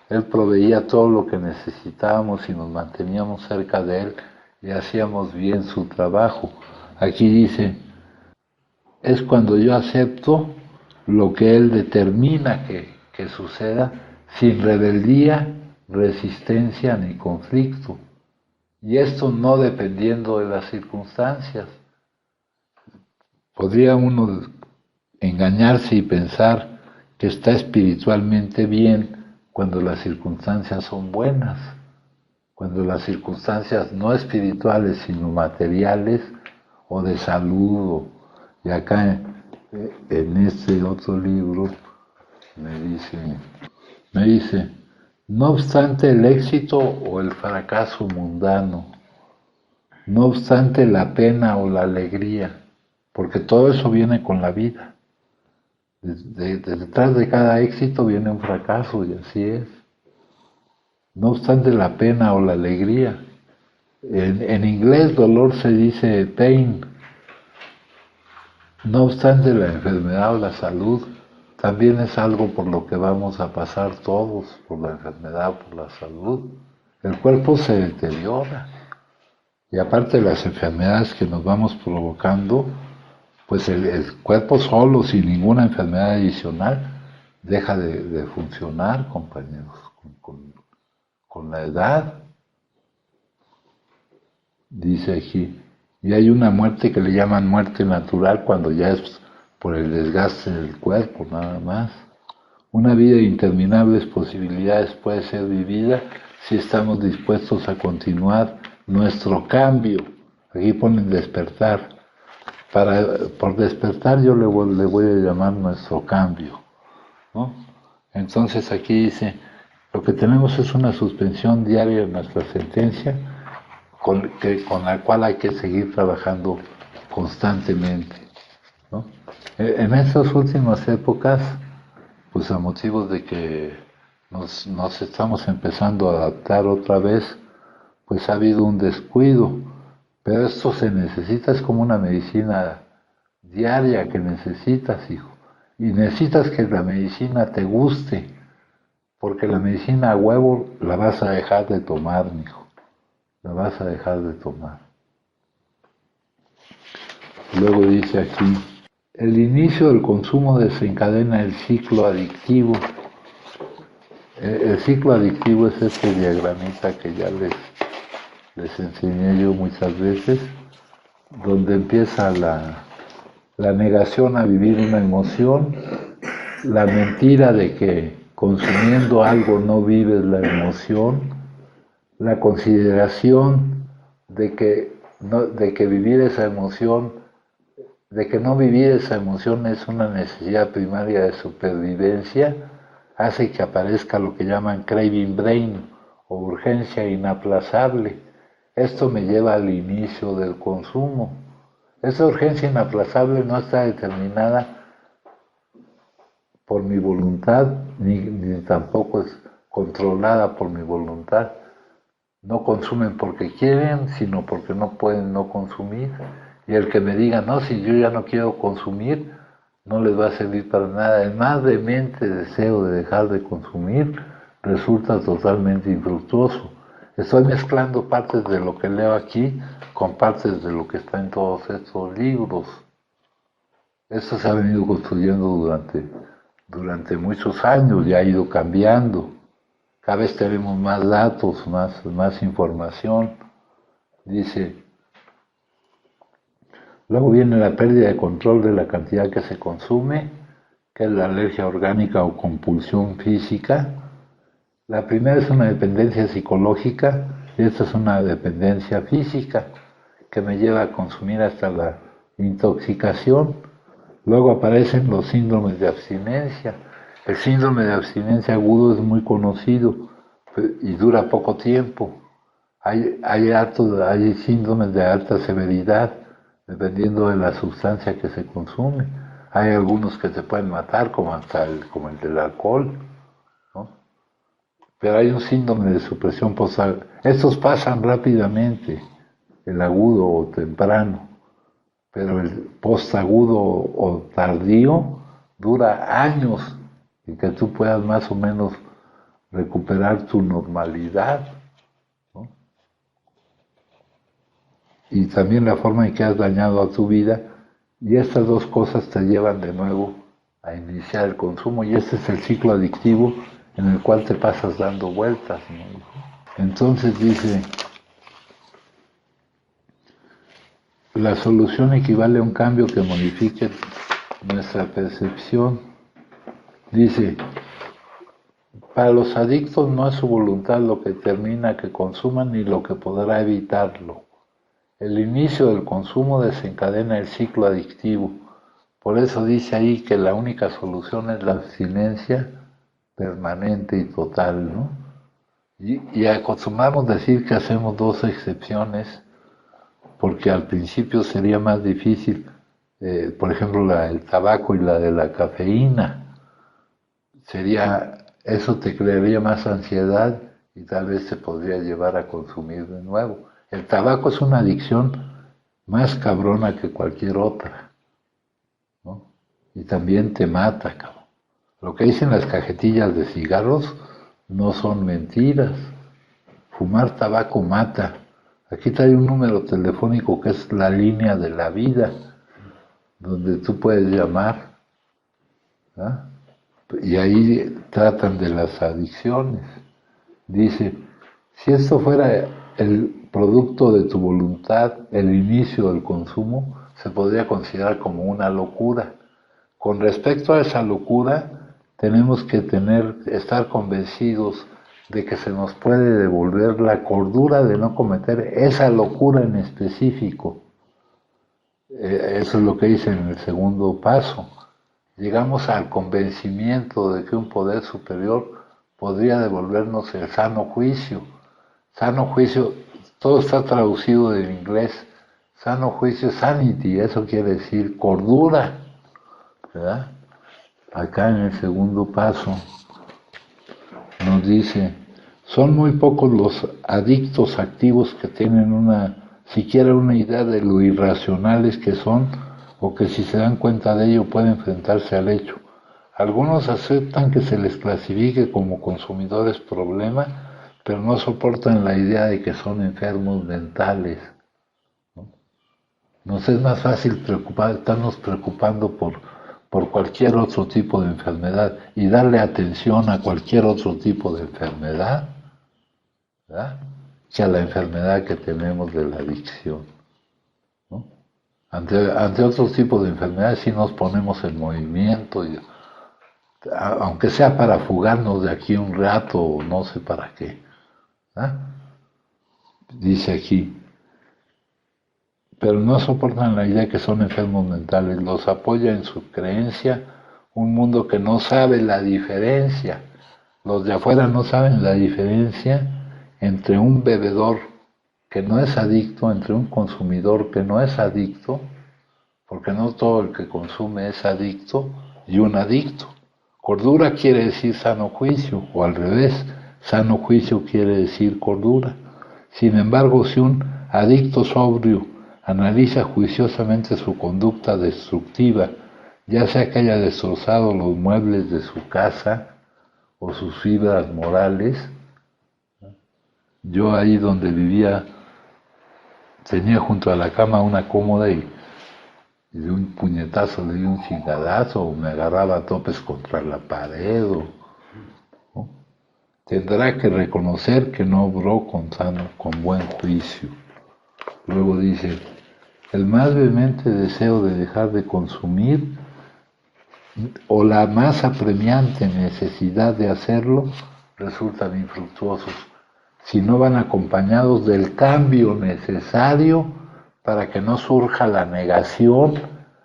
Él proveía todo lo que necesitábamos y nos manteníamos cerca de él y hacíamos bien su trabajo. Aquí dice, es cuando yo acepto lo que él determina que suceda sin rebeldía, resistencia ni conflicto. Y esto no dependiendo de las circunstancias. Podría uno engañarse y pensar que está espiritualmente bien cuando las circunstancias son buenas, cuando las circunstancias no espirituales sino materiales o de salud. Y acá en este otro libro me dice, no obstante el éxito o el fracaso mundano, no obstante la pena o la alegría, porque todo eso viene con la vida. Detrás de cada éxito viene un fracaso y así es. no obstante la pena o la alegría. En inglés dolor se dice pain. No obstante la enfermedad o la salud, también es algo por lo que vamos a pasar todos, por la enfermedad, por la salud. El cuerpo se deteriora. Y aparte de las enfermedades que nos vamos provocando, pues el cuerpo solo, sin ninguna enfermedad adicional, deja de funcionar, compañeros, con la edad. Dice aquí, y hay una muerte que le llaman muerte natural cuando ya es por el desgaste del cuerpo, nada más. Una vida de interminables posibilidades puede ser vivida si estamos dispuestos a continuar nuestro cambio. Aquí ponen despertar. Por despertar yo le voy a llamar nuestro cambio, ¿no? Entonces aquí dice, lo que tenemos es una suspensión diaria de nuestra sentencia con la cual hay que seguir trabajando constantemente, ¿no? En estas últimas épocas, pues a motivos de que nos estamos empezando a adaptar otra vez, pues ha habido un descuido, pero esto se necesita, es como una medicina diaria que necesitas, hijo, y necesitas que la medicina te guste, porque la medicina a huevo la vas a dejar de tomar, mijo. La vas a dejar de tomar. Luego dice aquí, el inicio del consumo desencadena el ciclo adictivo. El ciclo adictivo es este diagramita que ya les enseñé yo muchas veces, donde empieza la negación a vivir una emoción, la mentira de que consumiendo algo no vives la emoción, la consideración de que vivir esa emoción, de que no vivir esa emoción es una necesidad primaria de supervivencia, hace que aparezca lo que llaman craving brain o urgencia inaplazable. Esto me lleva al inicio del consumo. Esa urgencia inaplazable no está determinada por mi voluntad, ni tampoco es controlada por mi voluntad. No consumen porque quieren, sino porque no pueden no consumir. Y el que me diga, no, si yo ya no quiero consumir, no les va a servir para nada. El más vehemente deseo de dejar de consumir resulta totalmente infructuoso. Estoy mezclando partes de lo que leo aquí con partes de lo que está en todos estos libros. Esto se ha venido construyendo durante muchos años y ha ido cambiando. Cada vez tenemos más datos, más información. Dice, luego viene la pérdida de control de la cantidad que se consume, que es la alergia orgánica o compulsión física. La primera es una dependencia psicológica y esta es una dependencia física que me lleva a consumir hasta la intoxicación. Luego aparecen los síndromes de abstinencia. El síndrome de abstinencia agudo es muy conocido y dura poco tiempo. Hay síndromes de alta severidad, dependiendo de la sustancia que se consume. Hay algunos que se pueden matar, como el del alcohol, ¿no? Pero hay un síndrome de supresión postaguda. Estos pasan rápidamente, el agudo o temprano, pero el postagudo o tardío dura años y que tú puedas más o menos recuperar tu normalidad, ¿no? Y también la forma en que has dañado a tu vida, y estas dos cosas te llevan de nuevo a iniciar el consumo, y este es el ciclo adictivo en el cual te pasas dando vueltas, ¿no? Entonces dice, la solución equivale a un cambio que modifique nuestra percepción. Dice, para los adictos no es su voluntad lo que determina que consuman ni lo que podrá evitarlo. El inicio del consumo desencadena el ciclo adictivo. Por eso dice ahí que la única solución es la abstinencia permanente y total, ¿no? Y acostumbramos decir que hacemos dos excepciones, porque al principio sería más difícil, por ejemplo, el tabaco y la de la cafeína. Eso te crearía más ansiedad y tal vez te podría llevar a consumir de nuevo. El tabaco es una adicción más cabrona que cualquier otra, ¿no? Y también te mata, cabrón. Lo que dicen las cajetillas de cigarros no son mentiras. Fumar tabaco mata. Aquí trae un número telefónico que es la línea de la vida, donde tú puedes llamar, ¿ah? Y ahí tratan de las adicciones. Dice, si esto fuera el producto de tu voluntad, el inicio del consumo, se podría considerar como una locura. Con respecto a esa locura, tenemos que estar convencidos de que se nos puede devolver la cordura de no cometer esa locura en específico. Eso es lo que dice en el segundo paso. Llegamos al convencimiento de que un poder superior podría devolvernos el sano juicio. Sano juicio, todo está traducido del inglés. Sano juicio, sanity, eso quiere decir cordura, ¿verdad? Acá en el segundo paso nos dice, son muy pocos los adictos activos que tienen siquiera una idea de lo irracionales que son, o que si se dan cuenta de ello pueden enfrentarse al hecho. Algunos aceptan que se les clasifique como consumidores problema, pero no soportan la idea de que son enfermos mentales. Nos es más fácil estarnos preocupando por cualquier otro tipo de enfermedad y darle atención a cualquier otro tipo de enfermedad, ¿verdad?, que a la enfermedad que tenemos de la adicción, ¿no? Ante otros tipos de enfermedades sí nos ponemos en movimiento, aunque sea para fugarnos de aquí un rato o no sé para qué, ¿verdad? Dice aquí, pero no soportan la idea que son enfermos mentales, los apoya en su creencia un mundo que no sabe la diferencia. Los de afuera no saben la diferencia entre un bebedor que no es adicto, entre un consumidor que no es adicto, porque no todo el que consume es adicto, y un adicto. Cordura quiere decir sano juicio, o al revés, sano juicio quiere decir cordura. Sin embargo, si un adicto sobrio analiza juiciosamente su conducta destructiva, ya sea que haya destrozado los muebles de su casa o sus fibras morales. Yo ahí donde vivía tenía junto a la cama una cómoda y de un puñetazo le di un chingadazo o me agarraba a topes contra la pared. ¿No? Tendrá que reconocer que no obró con buen juicio. Luego dice, el más vehemente deseo de dejar de consumir o la más apremiante necesidad de hacerlo resultan infructuosos si no van acompañados del cambio necesario para que no surja la negación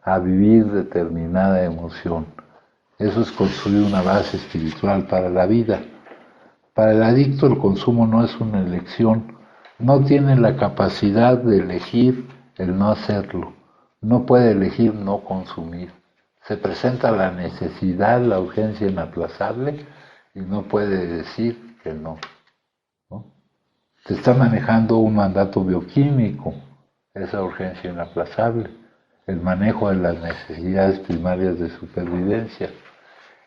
a vivir determinada emoción. Eso es construir una base espiritual para la vida. Para el adicto el consumo no es una elección, no tiene la capacidad de elegir el no hacerlo, no puede elegir no consumir. Se presenta la necesidad, la urgencia inaplazable y no puede decir que no. Se está manejando un mandato bioquímico, esa urgencia inaplazable, el manejo de las necesidades primarias de supervivencia.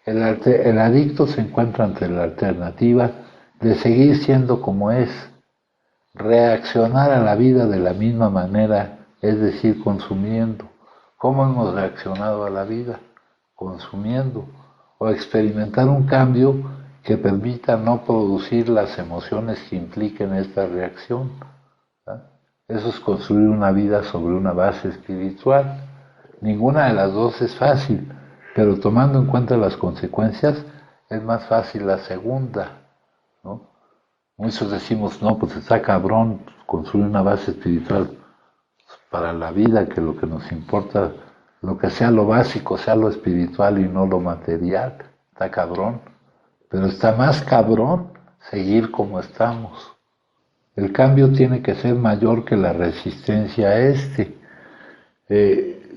El adicto se encuentra ante la alternativa de seguir siendo como es, reaccionar a la vida de la misma manera, es decir, consumiendo. ¿Cómo hemos reaccionado a la vida? Consumiendo. O experimentar un cambio que permita no producir las emociones que impliquen esta reacción. ¿Ah? Eso es construir una vida sobre una base espiritual. Ninguna de las dos es fácil, pero tomando en cuenta las consecuencias, es más fácil la segunda, ¿no? Muchos decimos, no, pues está cabrón construir una base espiritual para la vida, que lo que nos importa, lo que sea lo básico, sea lo espiritual y no lo material. Está cabrón. Pero está más cabrón seguir como estamos. El cambio tiene que ser mayor que la resistencia a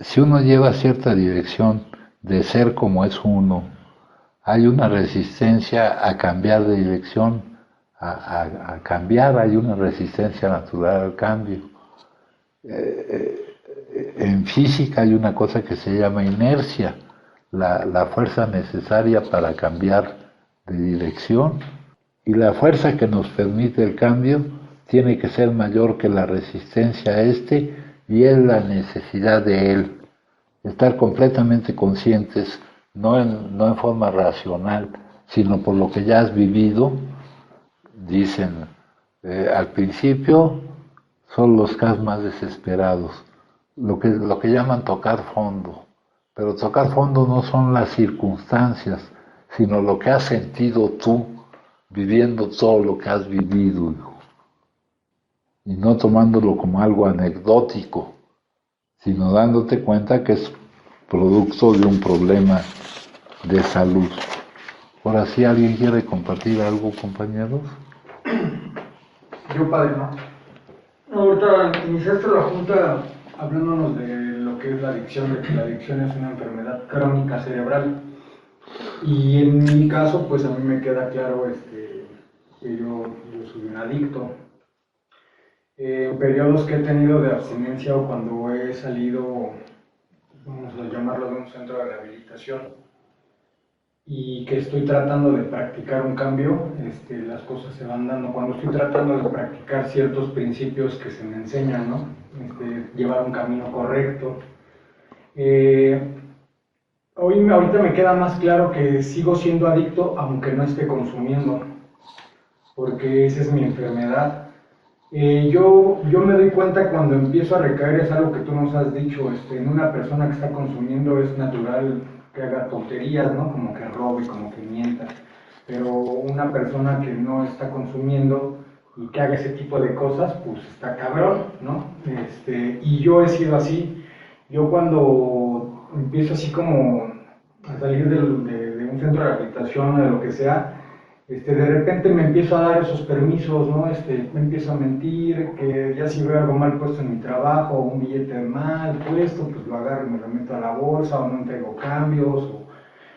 si uno lleva cierta dirección de ser como es uno, hay una resistencia a cambiar de dirección, a cambiar, hay una resistencia natural al cambio. En física hay una cosa que se llama inercia, la fuerza necesaria para cambiar de dirección, y la fuerza que nos permite el cambio tiene que ser mayor que la resistencia a este, y es la necesidad de él. Estar completamente conscientes, no en forma racional, sino por lo que ya has vivido. Dicen, al principio son los casos más desesperados, lo que llaman tocar fondo. Pero tocar fondo no son las circunstancias, sino lo que has sentido tú, viviendo todo lo que has vivido, hijo. Y no tomándolo como algo anecdótico, sino dándote cuenta que es producto de un problema de salud. Ahora, si alguien quiere compartir algo, compañeros. Yo, padre, ¿no? Ahorita iniciaste la junta hablándonos de lo que es la adicción, de que la adicción es una enfermedad crónica cerebral. Y en mi caso, pues a mí me queda claro que yo soy un adicto. En periodos que he tenido de abstinencia o cuando he salido, vamos a llamarlo, de un centro de rehabilitación, y que estoy tratando de practicar un cambio, las cosas se van dando. Cuando estoy tratando de practicar ciertos principios que se me enseñan, ¿no? Llevar un camino correcto. Ahorita me queda más claro que sigo siendo adicto aunque no esté consumiendo, porque esa es mi enfermedad. Yo me doy cuenta cuando empiezo a recaer, es algo que tú nos has dicho, en una persona que está consumiendo es natural que haga tonterías, ¿no? Como que robe, como que mienta, pero una persona que no está consumiendo y que haga ese tipo de cosas, pues está cabrón, ¿no? Y yo he sido así. Yo cuando empiezo así como a salir de un centro de rehabilitación o de lo que sea, de repente me empiezo a dar esos permisos, ¿no? Me empiezo a mentir, que ya si veo algo mal puesto en mi trabajo, o un billete mal puesto, pues lo agarro y me lo meto a la bolsa, o no entrego cambios.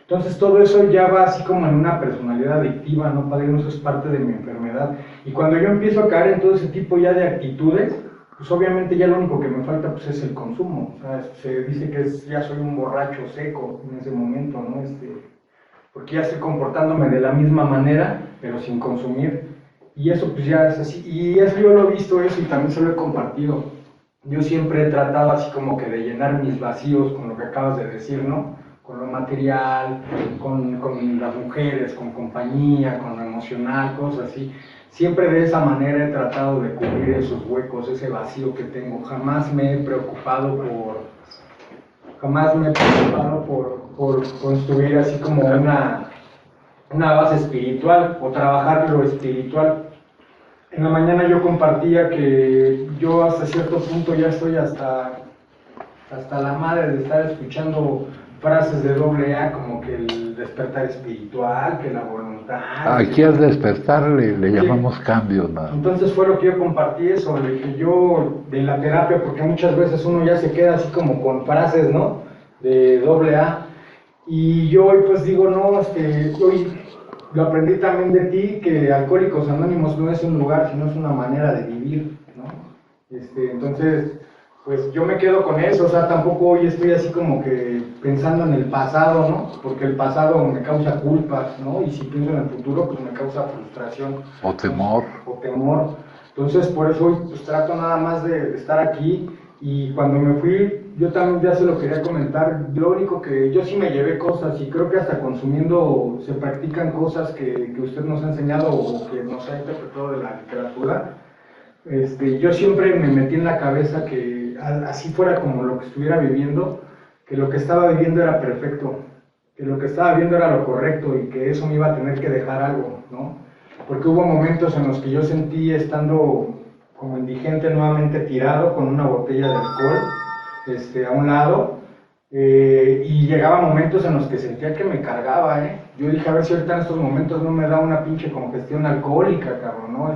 Entonces todo eso ya va así como en una personalidad adictiva, ¿no, padre? Eso es parte de mi enfermedad. Y cuando yo empiezo a caer en todo ese tipo ya de actitudes, pues obviamente ya lo único que me falta pues es el consumo. O sea, se dice que ya soy un borracho seco en ese momento, ¿no? Porque ya estoy comportándome de la misma manera, pero sin consumir, y eso pues ya es así, y eso yo lo he visto eso y también se lo he compartido. Yo siempre he tratado así como que de llenar mis vacíos con lo que acabas de decir, ¿no? Con lo material, con las mujeres, con compañía, con lo emocional, cosas así. Siempre de esa manera he tratado de cubrir esos huecos, ese vacío que tengo. Jamás me he preocupado por construir así como una base espiritual o trabajar lo espiritual. En la mañana yo compartía que yo hasta cierto punto ya estoy hasta la madre de estar escuchando frases de AA como que el despertar espiritual, que la voluntad. Aquí al despertar le llamamos cambio, ¿no? Entonces fue lo que yo compartí eso, de que yo de la terapia, porque muchas veces uno ya se queda así como con frases, ¿no? De AA. Y yo hoy pues digo, no, hoy lo aprendí también de ti, que Alcohólicos Anónimos no es un lugar, sino es una manera de vivir, ¿no? Entonces, pues yo me quedo con eso, o sea, tampoco hoy estoy así como que pensando en el pasado, ¿no? Porque el pasado me causa culpas, ¿no? Y si pienso en el futuro, pues me causa frustración. O temor. O temor. Entonces, por eso hoy pues trato nada más de estar aquí. Y cuando me fui, yo también ya se lo quería comentar, lo único que yo sí me llevé cosas y creo que hasta consumiendo se practican cosas que usted nos ha enseñado o que nos ha interpretado de la literatura. Yo siempre me metí en la cabeza que así fuera como lo que estuviera viviendo, que lo que estaba viviendo era perfecto, que lo que estaba viviendo era lo correcto y que eso me iba a tener que dejar algo, ¿no? Porque hubo momentos en los que yo sentí estando como indigente nuevamente tirado con una botella de alcohol a un lado, y llegaba momentos en los que sentía que me cargaba, yo dije a ver si ahorita en estos momentos no me da una pinche congestión alcohólica, cabrón, ¿no?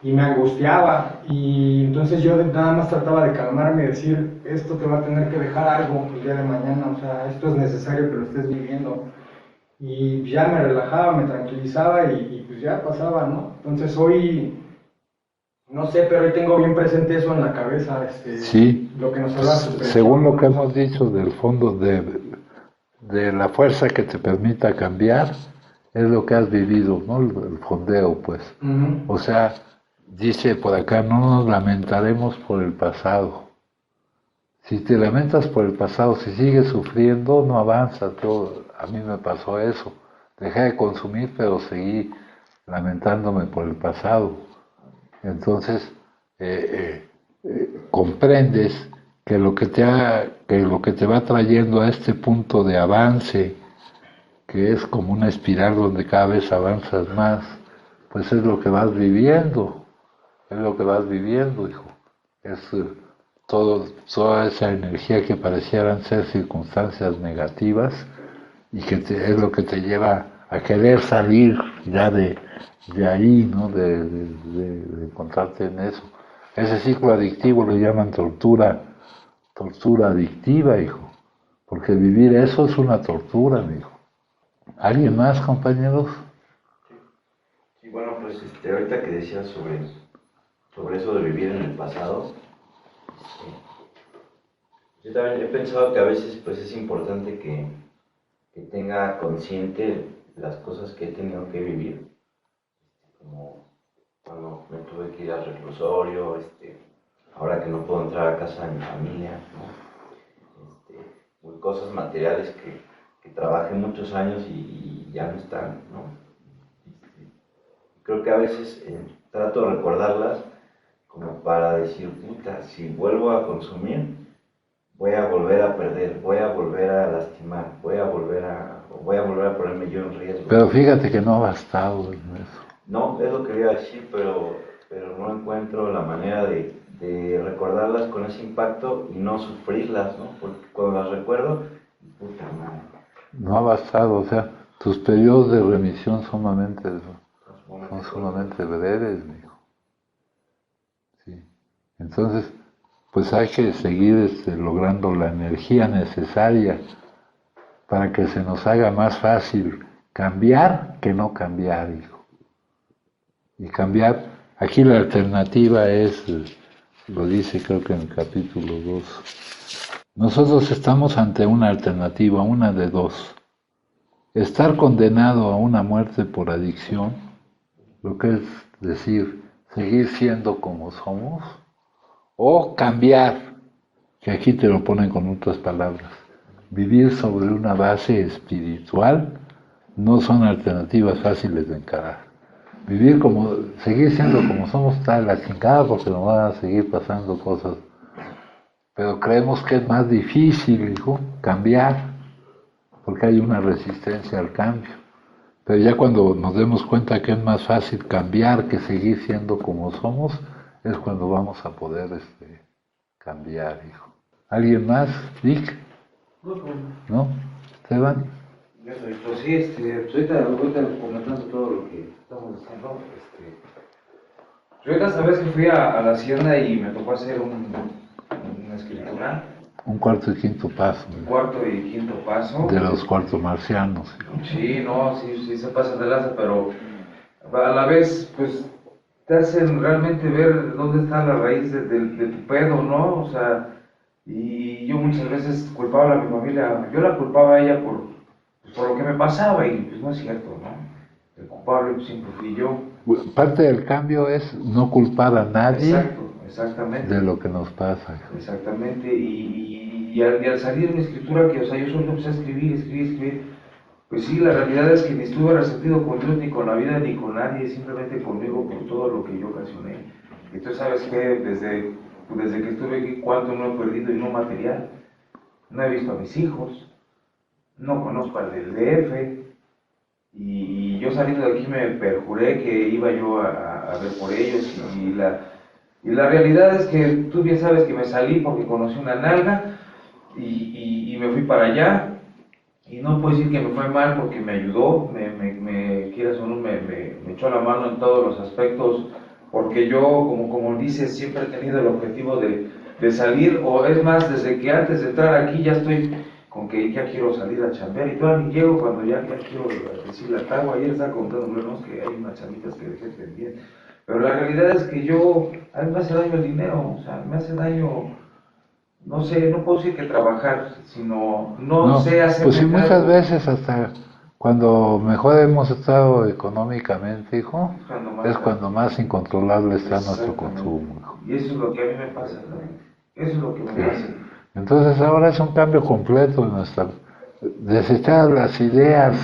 Y me angustiaba, y entonces yo nada más trataba de calmarme y decir, esto te va a tener que dejar algo el día de mañana, o sea, esto es necesario que lo estés viviendo. y ya me relajaba, me tranquilizaba y pues ya pasaba, ¿no? Entonces hoy, no sé, pero hoy tengo bien presente eso en la cabeza, Sí, lo que nos hablaba según lo que Suspensión. hemos dicho del fondo de la fuerza que te permita cambiar, es lo que has vivido, ¿no? El fondeo, pues. Ujú. O sea, dice por acá, no nos lamentaremos por el pasado. Si te lamentas por el pasado, si sigues sufriendo, no avanzas. A mí me pasó eso. Dejé de consumir, pero seguí lamentándome por el pasado. Entonces, comprendes que que lo que te va trayendo a este punto de avance, que es como una espiral donde cada vez avanzas más, pues es lo que vas viviendo, es lo que vas viviendo, hijo. Es toda esa energía que parecieran ser circunstancias negativas y que es lo que te lleva a querer salir ya de ahí, ¿no? De encontrarte en eso. Ese ciclo adictivo lo llaman tortura adictiva, hijo, porque vivir eso es una tortura, hijo. ¿Alguien más, compañeros? Sí, bueno, pues ahorita que decías sobre eso de vivir en el pasado, yo también he pensado que a veces pues es importante que tenga consciente las cosas que he tenido que vivir, como cuando me tuve que ir al reclusorio, ahora que no puedo entrar a casa de mi familia, ¿no? Cosas materiales que trabajé muchos años y ya no están, ¿no? Creo que a veces trato de recordarlas como para decir, puta, si vuelvo a consumir, voy a volver a perder, voy a volver a lastimar, voy a volver a ponerme yo en riesgo. Pero fíjate que no ha bastado en eso. No, es lo que iba a decir, pero no encuentro la manera de recordarlas con ese impacto y no sufrirlas, ¿no? Porque cuando las recuerdo, puta madre, No ha bastado, o sea, tus periodos de remisión son sumamente corto. sumamente breves, mijo. Sí. Entonces, pues hay que seguir logrando la energía necesaria para que se nos haga más fácil cambiar que no cambiar, hijo. Y cambiar, aquí la alternativa es, lo dice creo que en el capítulo 2. Nosotros estamos ante una alternativa, una de dos. Estar condenado a una muerte por adicción, lo que es decir, seguir siendo como somos, o cambiar, que aquí te lo ponen con otras palabras. Vivir sobre una base espiritual no son alternativas fáciles de encarar. Seguir siendo como somos está de la chingada porque nos van a seguir pasando cosas. Pero creemos que es más difícil, hijo, cambiar, porque hay una resistencia al cambio. Pero ya cuando nos demos cuenta que es más fácil cambiar que seguir siendo como somos, es cuando vamos a poder cambiar, hijo. ¿Alguien más, Vic? ¿No? ¿Esteban? Pues sí, pues ahorita comentando todo lo que estamos diciendo, yo esta vez que fui a la hacienda y me tocó hacer una escritura, Un cuarto y quinto paso, un cuarto y quinto paso. de los cuartos marcianos, hijo. Sí, no, sí se pasa de lanza, pero a la vez, pues, te hacen realmente ver dónde está la raíz de tu pedo, ¿no? O sea, y yo muchas veces culpaba a mi familia, yo la culpaba a ella por lo que me pasaba y pues no es cierto, ¿no? El culpable pues, siempre fui yo. Parte del cambio es no culpar a nadie Exacto, exactamente. de lo que nos pasa, hijo. Exactamente, y al salir mi escritura, que, o sea, yo solo empecé a escribir, pues sí, la realidad es que ni estuve resentido con Dios, ni con la vida, ni con nadie, simplemente conmigo por todo lo que yo ocasioné. Y tú sabes que desde que estuve aquí, cuánto no he perdido y no material. No he visto a mis hijos, no conozco al del DF, y yo saliendo de aquí me perjuré que iba yo a ver por ellos, y la realidad es que tú bien sabes que me salí porque conocí una nalga y me fui para allá. Y no puedo decir que me fue mal porque me ayudó, quieras o no, me echó la mano en todos los aspectos, porque yo, como dices, siempre he tenido el objetivo de salir, o es más, desde que antes de entrar aquí ya estoy con que ya quiero salir a chambear, y todavía ni llego cuando ya quiero decir la tago. Ayer estaba contando, ¿no?, que hay unas chamitas que dejé pendiente. Pero la realidad es que a mí me hace daño el dinero, o sea, me hace daño, no sé, no puedo decir que trabajar, sino no sé hacer. Pues sí, muchas veces hasta cuando mejor hemos estado económicamente, hijo, es cuando más incontrolable está nuestro consumo, hijo. Y eso es lo que a mí me pasa, ¿no? Eso es lo que me pasa. Entonces ahora es un cambio completo en desechar las ideas,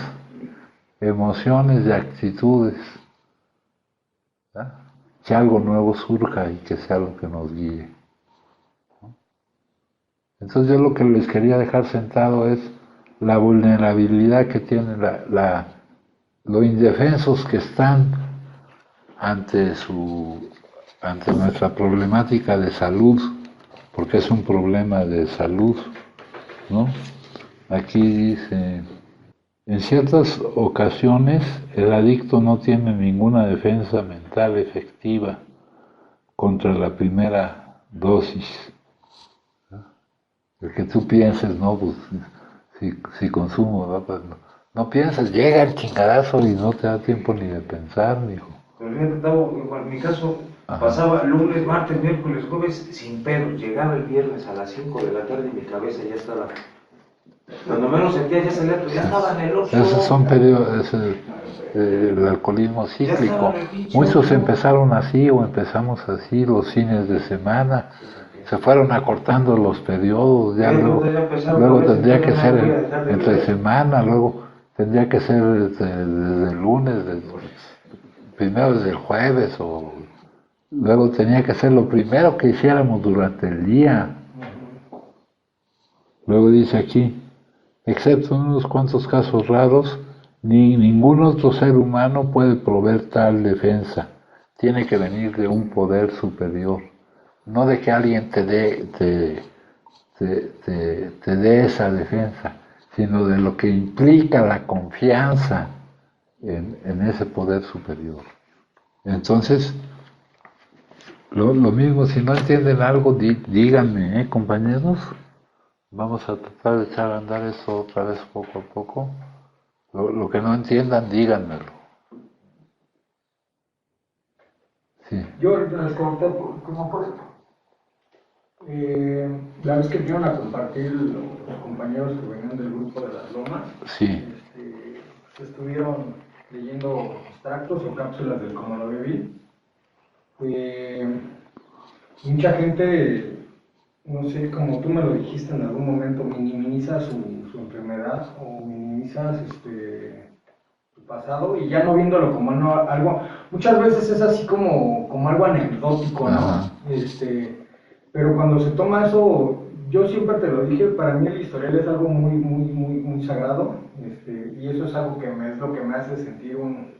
emociones y actitudes, ¿verdad? Que algo nuevo surja y que sea lo que nos guíe, ¿no? Entonces yo lo que les quería dejar sentado es la vulnerabilidad que tienen, lo indefensos que están ante nuestra problemática de salud, porque es un problema de salud, ¿no? Aquí dice, en ciertas ocasiones el adicto no tiene ninguna defensa mental efectiva contra la primera dosis. El que tú pienses, no, pues si consumo, ¿no? Pues no piensas, llega el chingadazo y no te da tiempo ni de pensar, mijo. Pero fíjate, en mi caso, pasaba lunes, martes, miércoles, jueves sin pedos. Llegaba el viernes a las 5 de la tarde y mi cabeza ya estaba. Cuando menos sentía, ya salía, pues ya estaba en el oso. Esos son periodos, el alcoholismo cíclico. Muchos empezaron así o empezamos así los fines de semana. Se fueron acortando los periodos, ya luego tendría que ser entre semana, luego tendría que ser desde el lunes, primero desde el jueves, o luego tenía que ser lo primero que hiciéramos durante el día. Luego dice aquí, excepto en unos cuantos casos raros, ningún otro ser humano puede proveer tal defensa. Tiene que venir de un poder superior, no de que alguien te dé esa defensa, sino de lo que implica la confianza en ese poder superior. Entonces, lo mismo, si no entienden algo, díganme, compañeros. Vamos a tratar de echar a andar eso otra vez poco a poco. Lo que no entiendan, díganmelo. Sí. Yo ahorita les conté cómo fue esto. La vez que vinieron a compartir los compañeros que venían del grupo de las Lomas, Sí. se estuvieron leyendo extractos o cápsulas del Cómo lo viví. Mucha gente, no sé, como tú me lo dijiste en algún momento, minimiza su enfermedad o minimizas tu pasado, y ya no viéndolo como algo, muchas veces es así como algo anecdótico, ¿no? Pero cuando se toma eso, yo siempre te lo dije, para mí el historial es algo muy sagrado, y eso es algo es lo que me hace sentir un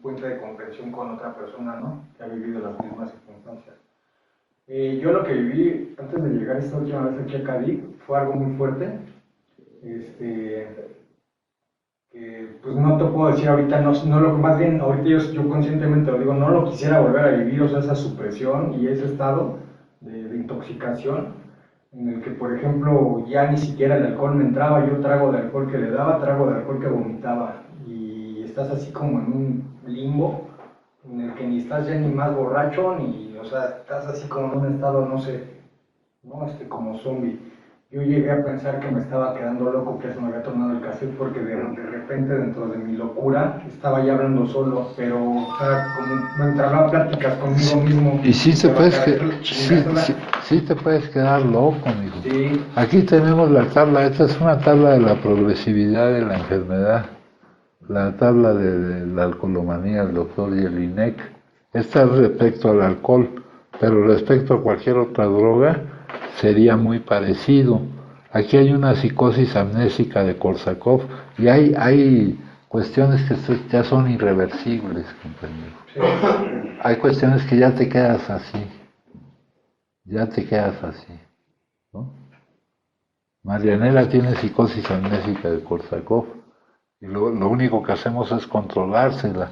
puente de comprensión con otra persona, ¿no?, que ha vivido las mismas circunstancias. Yo lo que viví antes de llegar esta última vez aquí a Cádiz fue algo muy fuerte, que pues no te puedo decir ahorita, más bien ahorita yo conscientemente lo digo, no lo quisiera volver a vivir, o sea, esa supresión y ese estado de intoxicación, en el que, por ejemplo, ya ni siquiera el alcohol me entraba, yo trago de alcohol que le daba, trago de alcohol que vomitaba, y estás así como en un limbo, en el que ni estás ya ni más borracho, o sea, estás así como en un estado, no sé, ¿no? Como zombie. Yo llegué a pensar que me estaba quedando loco, que se me había tornado el cassette, porque de repente dentro de mi locura estaba ya hablando solo, pero o sea, como me entraba pláticas conmigo mismo. Y sí te puedes quedar loco, amigo. Sí. Aquí tenemos la tabla, esta es una tabla de la progresividad de la enfermedad, la tabla de la alcoholomanía, el doctor Jelinek. Esta es respecto al alcohol, pero respecto a cualquier otra droga sería muy parecido. Aquí hay una psicosis amnésica de Korsakoff y hay cuestiones que ya son irreversibles, compañero. Sí. Hay cuestiones que ya te quedas así, ¿no? Marianela tiene psicosis amnésica de Korsakoff y lo único que hacemos es controlársela,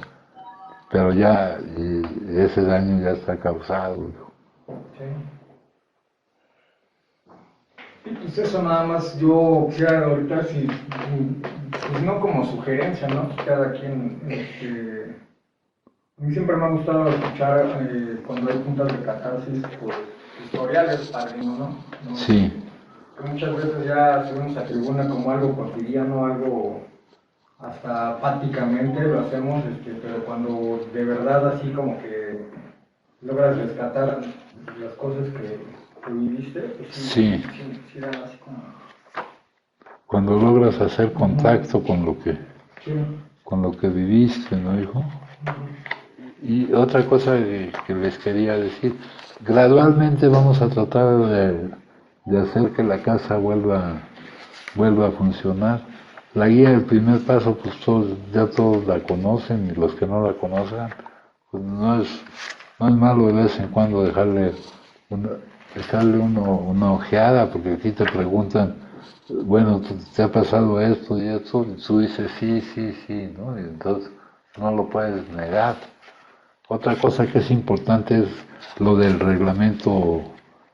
pero ya ese daño ya está causado. Sí. Sí, pues eso nada más, yo quisiera ahorita, si, pues no como sugerencia, ¿no? Cada quien, a mí siempre me ha gustado escuchar cuando hay juntas de catarsis, pues, historiales, padrino, ¿no? No, Sí, que muchas veces ya se nos atribuna como algo cotidiano, algo hasta apáticamente lo hacemos, pero cuando de verdad así como que logras rescatar las cosas que viviste, pues sí, sí. sí dan así como... Cuando logras hacer Ujú. contacto Sí. con lo que viviste, ¿no, hijo? Y otra cosa que les quería decir, gradualmente vamos a tratar de hacer que la casa vuelva a funcionar. La guía del primer paso, pues ya todos la conocen y los que no la conozcan, pues no es malo de vez en cuando una, dejarle una ojeada, porque aquí te preguntan, bueno, ¿te ha pasado esto y esto? Y tú dices sí, sí, sí, ¿no? Y entonces no lo puedes negar. Otra cosa que es importante es lo del reglamento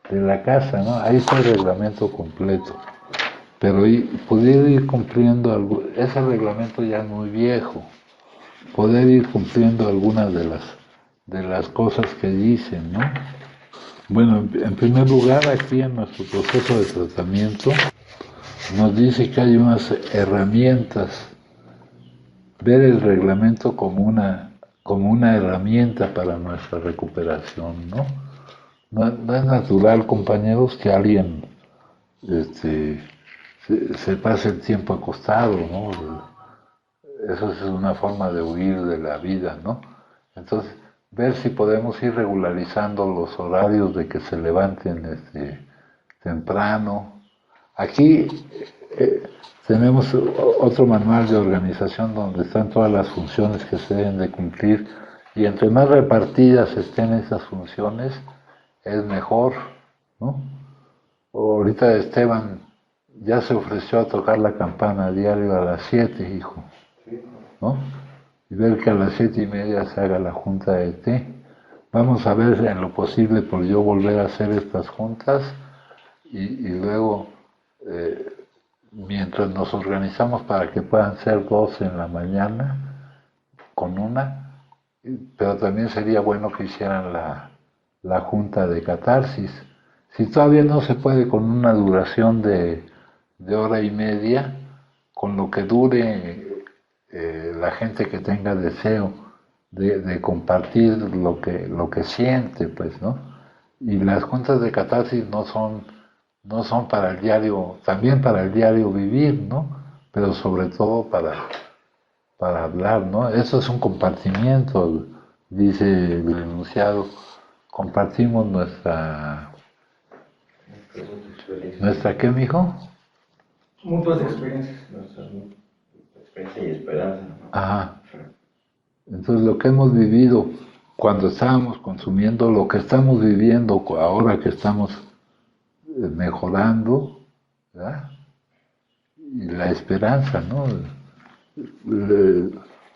de la casa, ¿no? Ahí está el reglamento completo. Pero poder ir cumpliendo ese reglamento ya es muy viejo, poder ir cumpliendo algunas de las cosas que dicen, ¿no? Bueno, en primer lugar, aquí en nuestro proceso de tratamiento nos dice que hay unas herramientas, ver el reglamento como una herramienta para nuestra recuperación, ¿no? No es natural, compañeros, que alguien este, se pase el tiempo acostado, ¿no? Eso es una forma de huir de la vida, ¿no? Entonces, ver si podemos ir regularizando los horarios de que se levanten temprano. Aquí tenemos otro manual de organización donde están todas las funciones que se deben de cumplir y entre más repartidas estén esas funciones, es mejor, ¿no? Ahorita Esteban ya se ofreció a tocar la campana diario a las 7, hijo, ¿no? Y ver que a las 7:30 se haga la junta de té. Vamos a ver en lo posible por yo volver a hacer estas juntas y luego, mientras nos organizamos para que puedan ser dos en la mañana, con una, pero también sería bueno que hicieran la junta de catarsis. Si todavía no se puede con una duración de hora y media, con lo que dure la gente que tenga deseo de compartir lo que siente, pues, ¿no? Y las juntas de catarsis no son para el diario, también para el diario vivir, ¿no? Pero sobre todo para hablar, ¿no? Eso es un compartimiento, dice el enunciado. Compartimos ¿nuestra qué, mijo? Mutuas experiencias. Nuestra experiencia y esperanza. Ajá. Entonces lo que hemos vivido cuando estábamos consumiendo, lo que estamos viviendo ahora que estamos mejorando, ¿verdad? Y la esperanza, ¿no?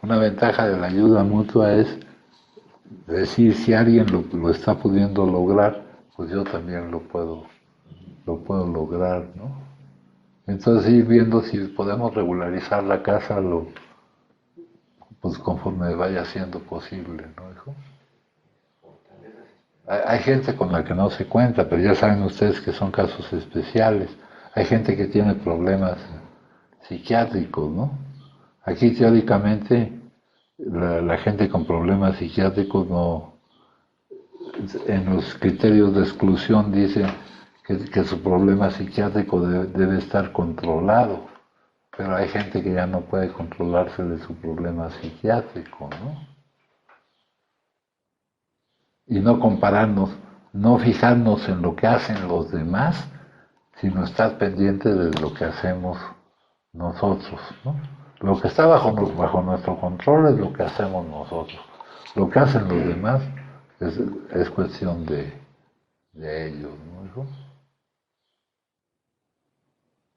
Una ventaja de la ayuda mutua es decir, si alguien lo está pudiendo lograr, pues yo también lo puedo lograr, ¿no? Entonces ir viendo si podemos regularizar la casa, pues conforme vaya siendo posible, ¿no, hijo? Hay gente con la que no se cuenta, pero ya saben ustedes que son casos especiales. Hay gente que tiene problemas psiquiátricos, ¿no? Aquí teóricamente la gente con problemas psiquiátricos no, en los criterios de exclusión dice que su problema psiquiátrico debe estar controlado, pero hay gente que ya no puede controlarse de su problema psiquiátrico, ¿no? Y no compararnos, no fijarnos en lo que hacen los demás, sino estar pendiente de lo que hacemos nosotros, ¿no? Lo que está bajo nuestro control es lo que hacemos nosotros. Lo que hacen los demás es cuestión de ellos, ¿no, hijo?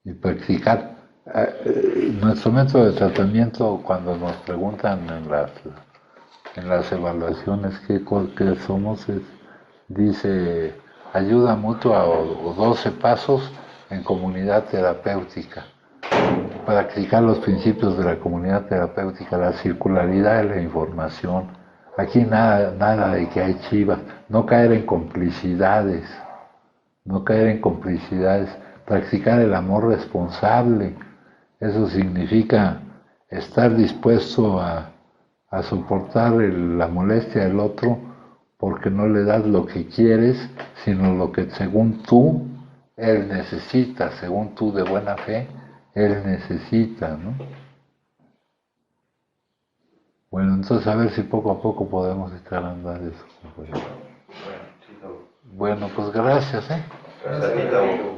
Y practicar. Nuestro método de tratamiento, cuando nos preguntan en las evaluaciones qué somos, dice ayuda mutua o 12 pasos en comunidad terapéutica. Practicar los principios de la comunidad terapéutica, la circularidad de la información. Aquí nada de que hay chivas, no caer en complicidades, practicar el amor responsable. Eso significa estar dispuesto a soportar la molestia del otro porque no le das lo que quieres, sino lo que según tú, él necesita, según tú de buena fe, él necesita, ¿no? Bueno, entonces a ver si poco a poco podemos estar andando eso. Bueno, pues gracias, Gracias,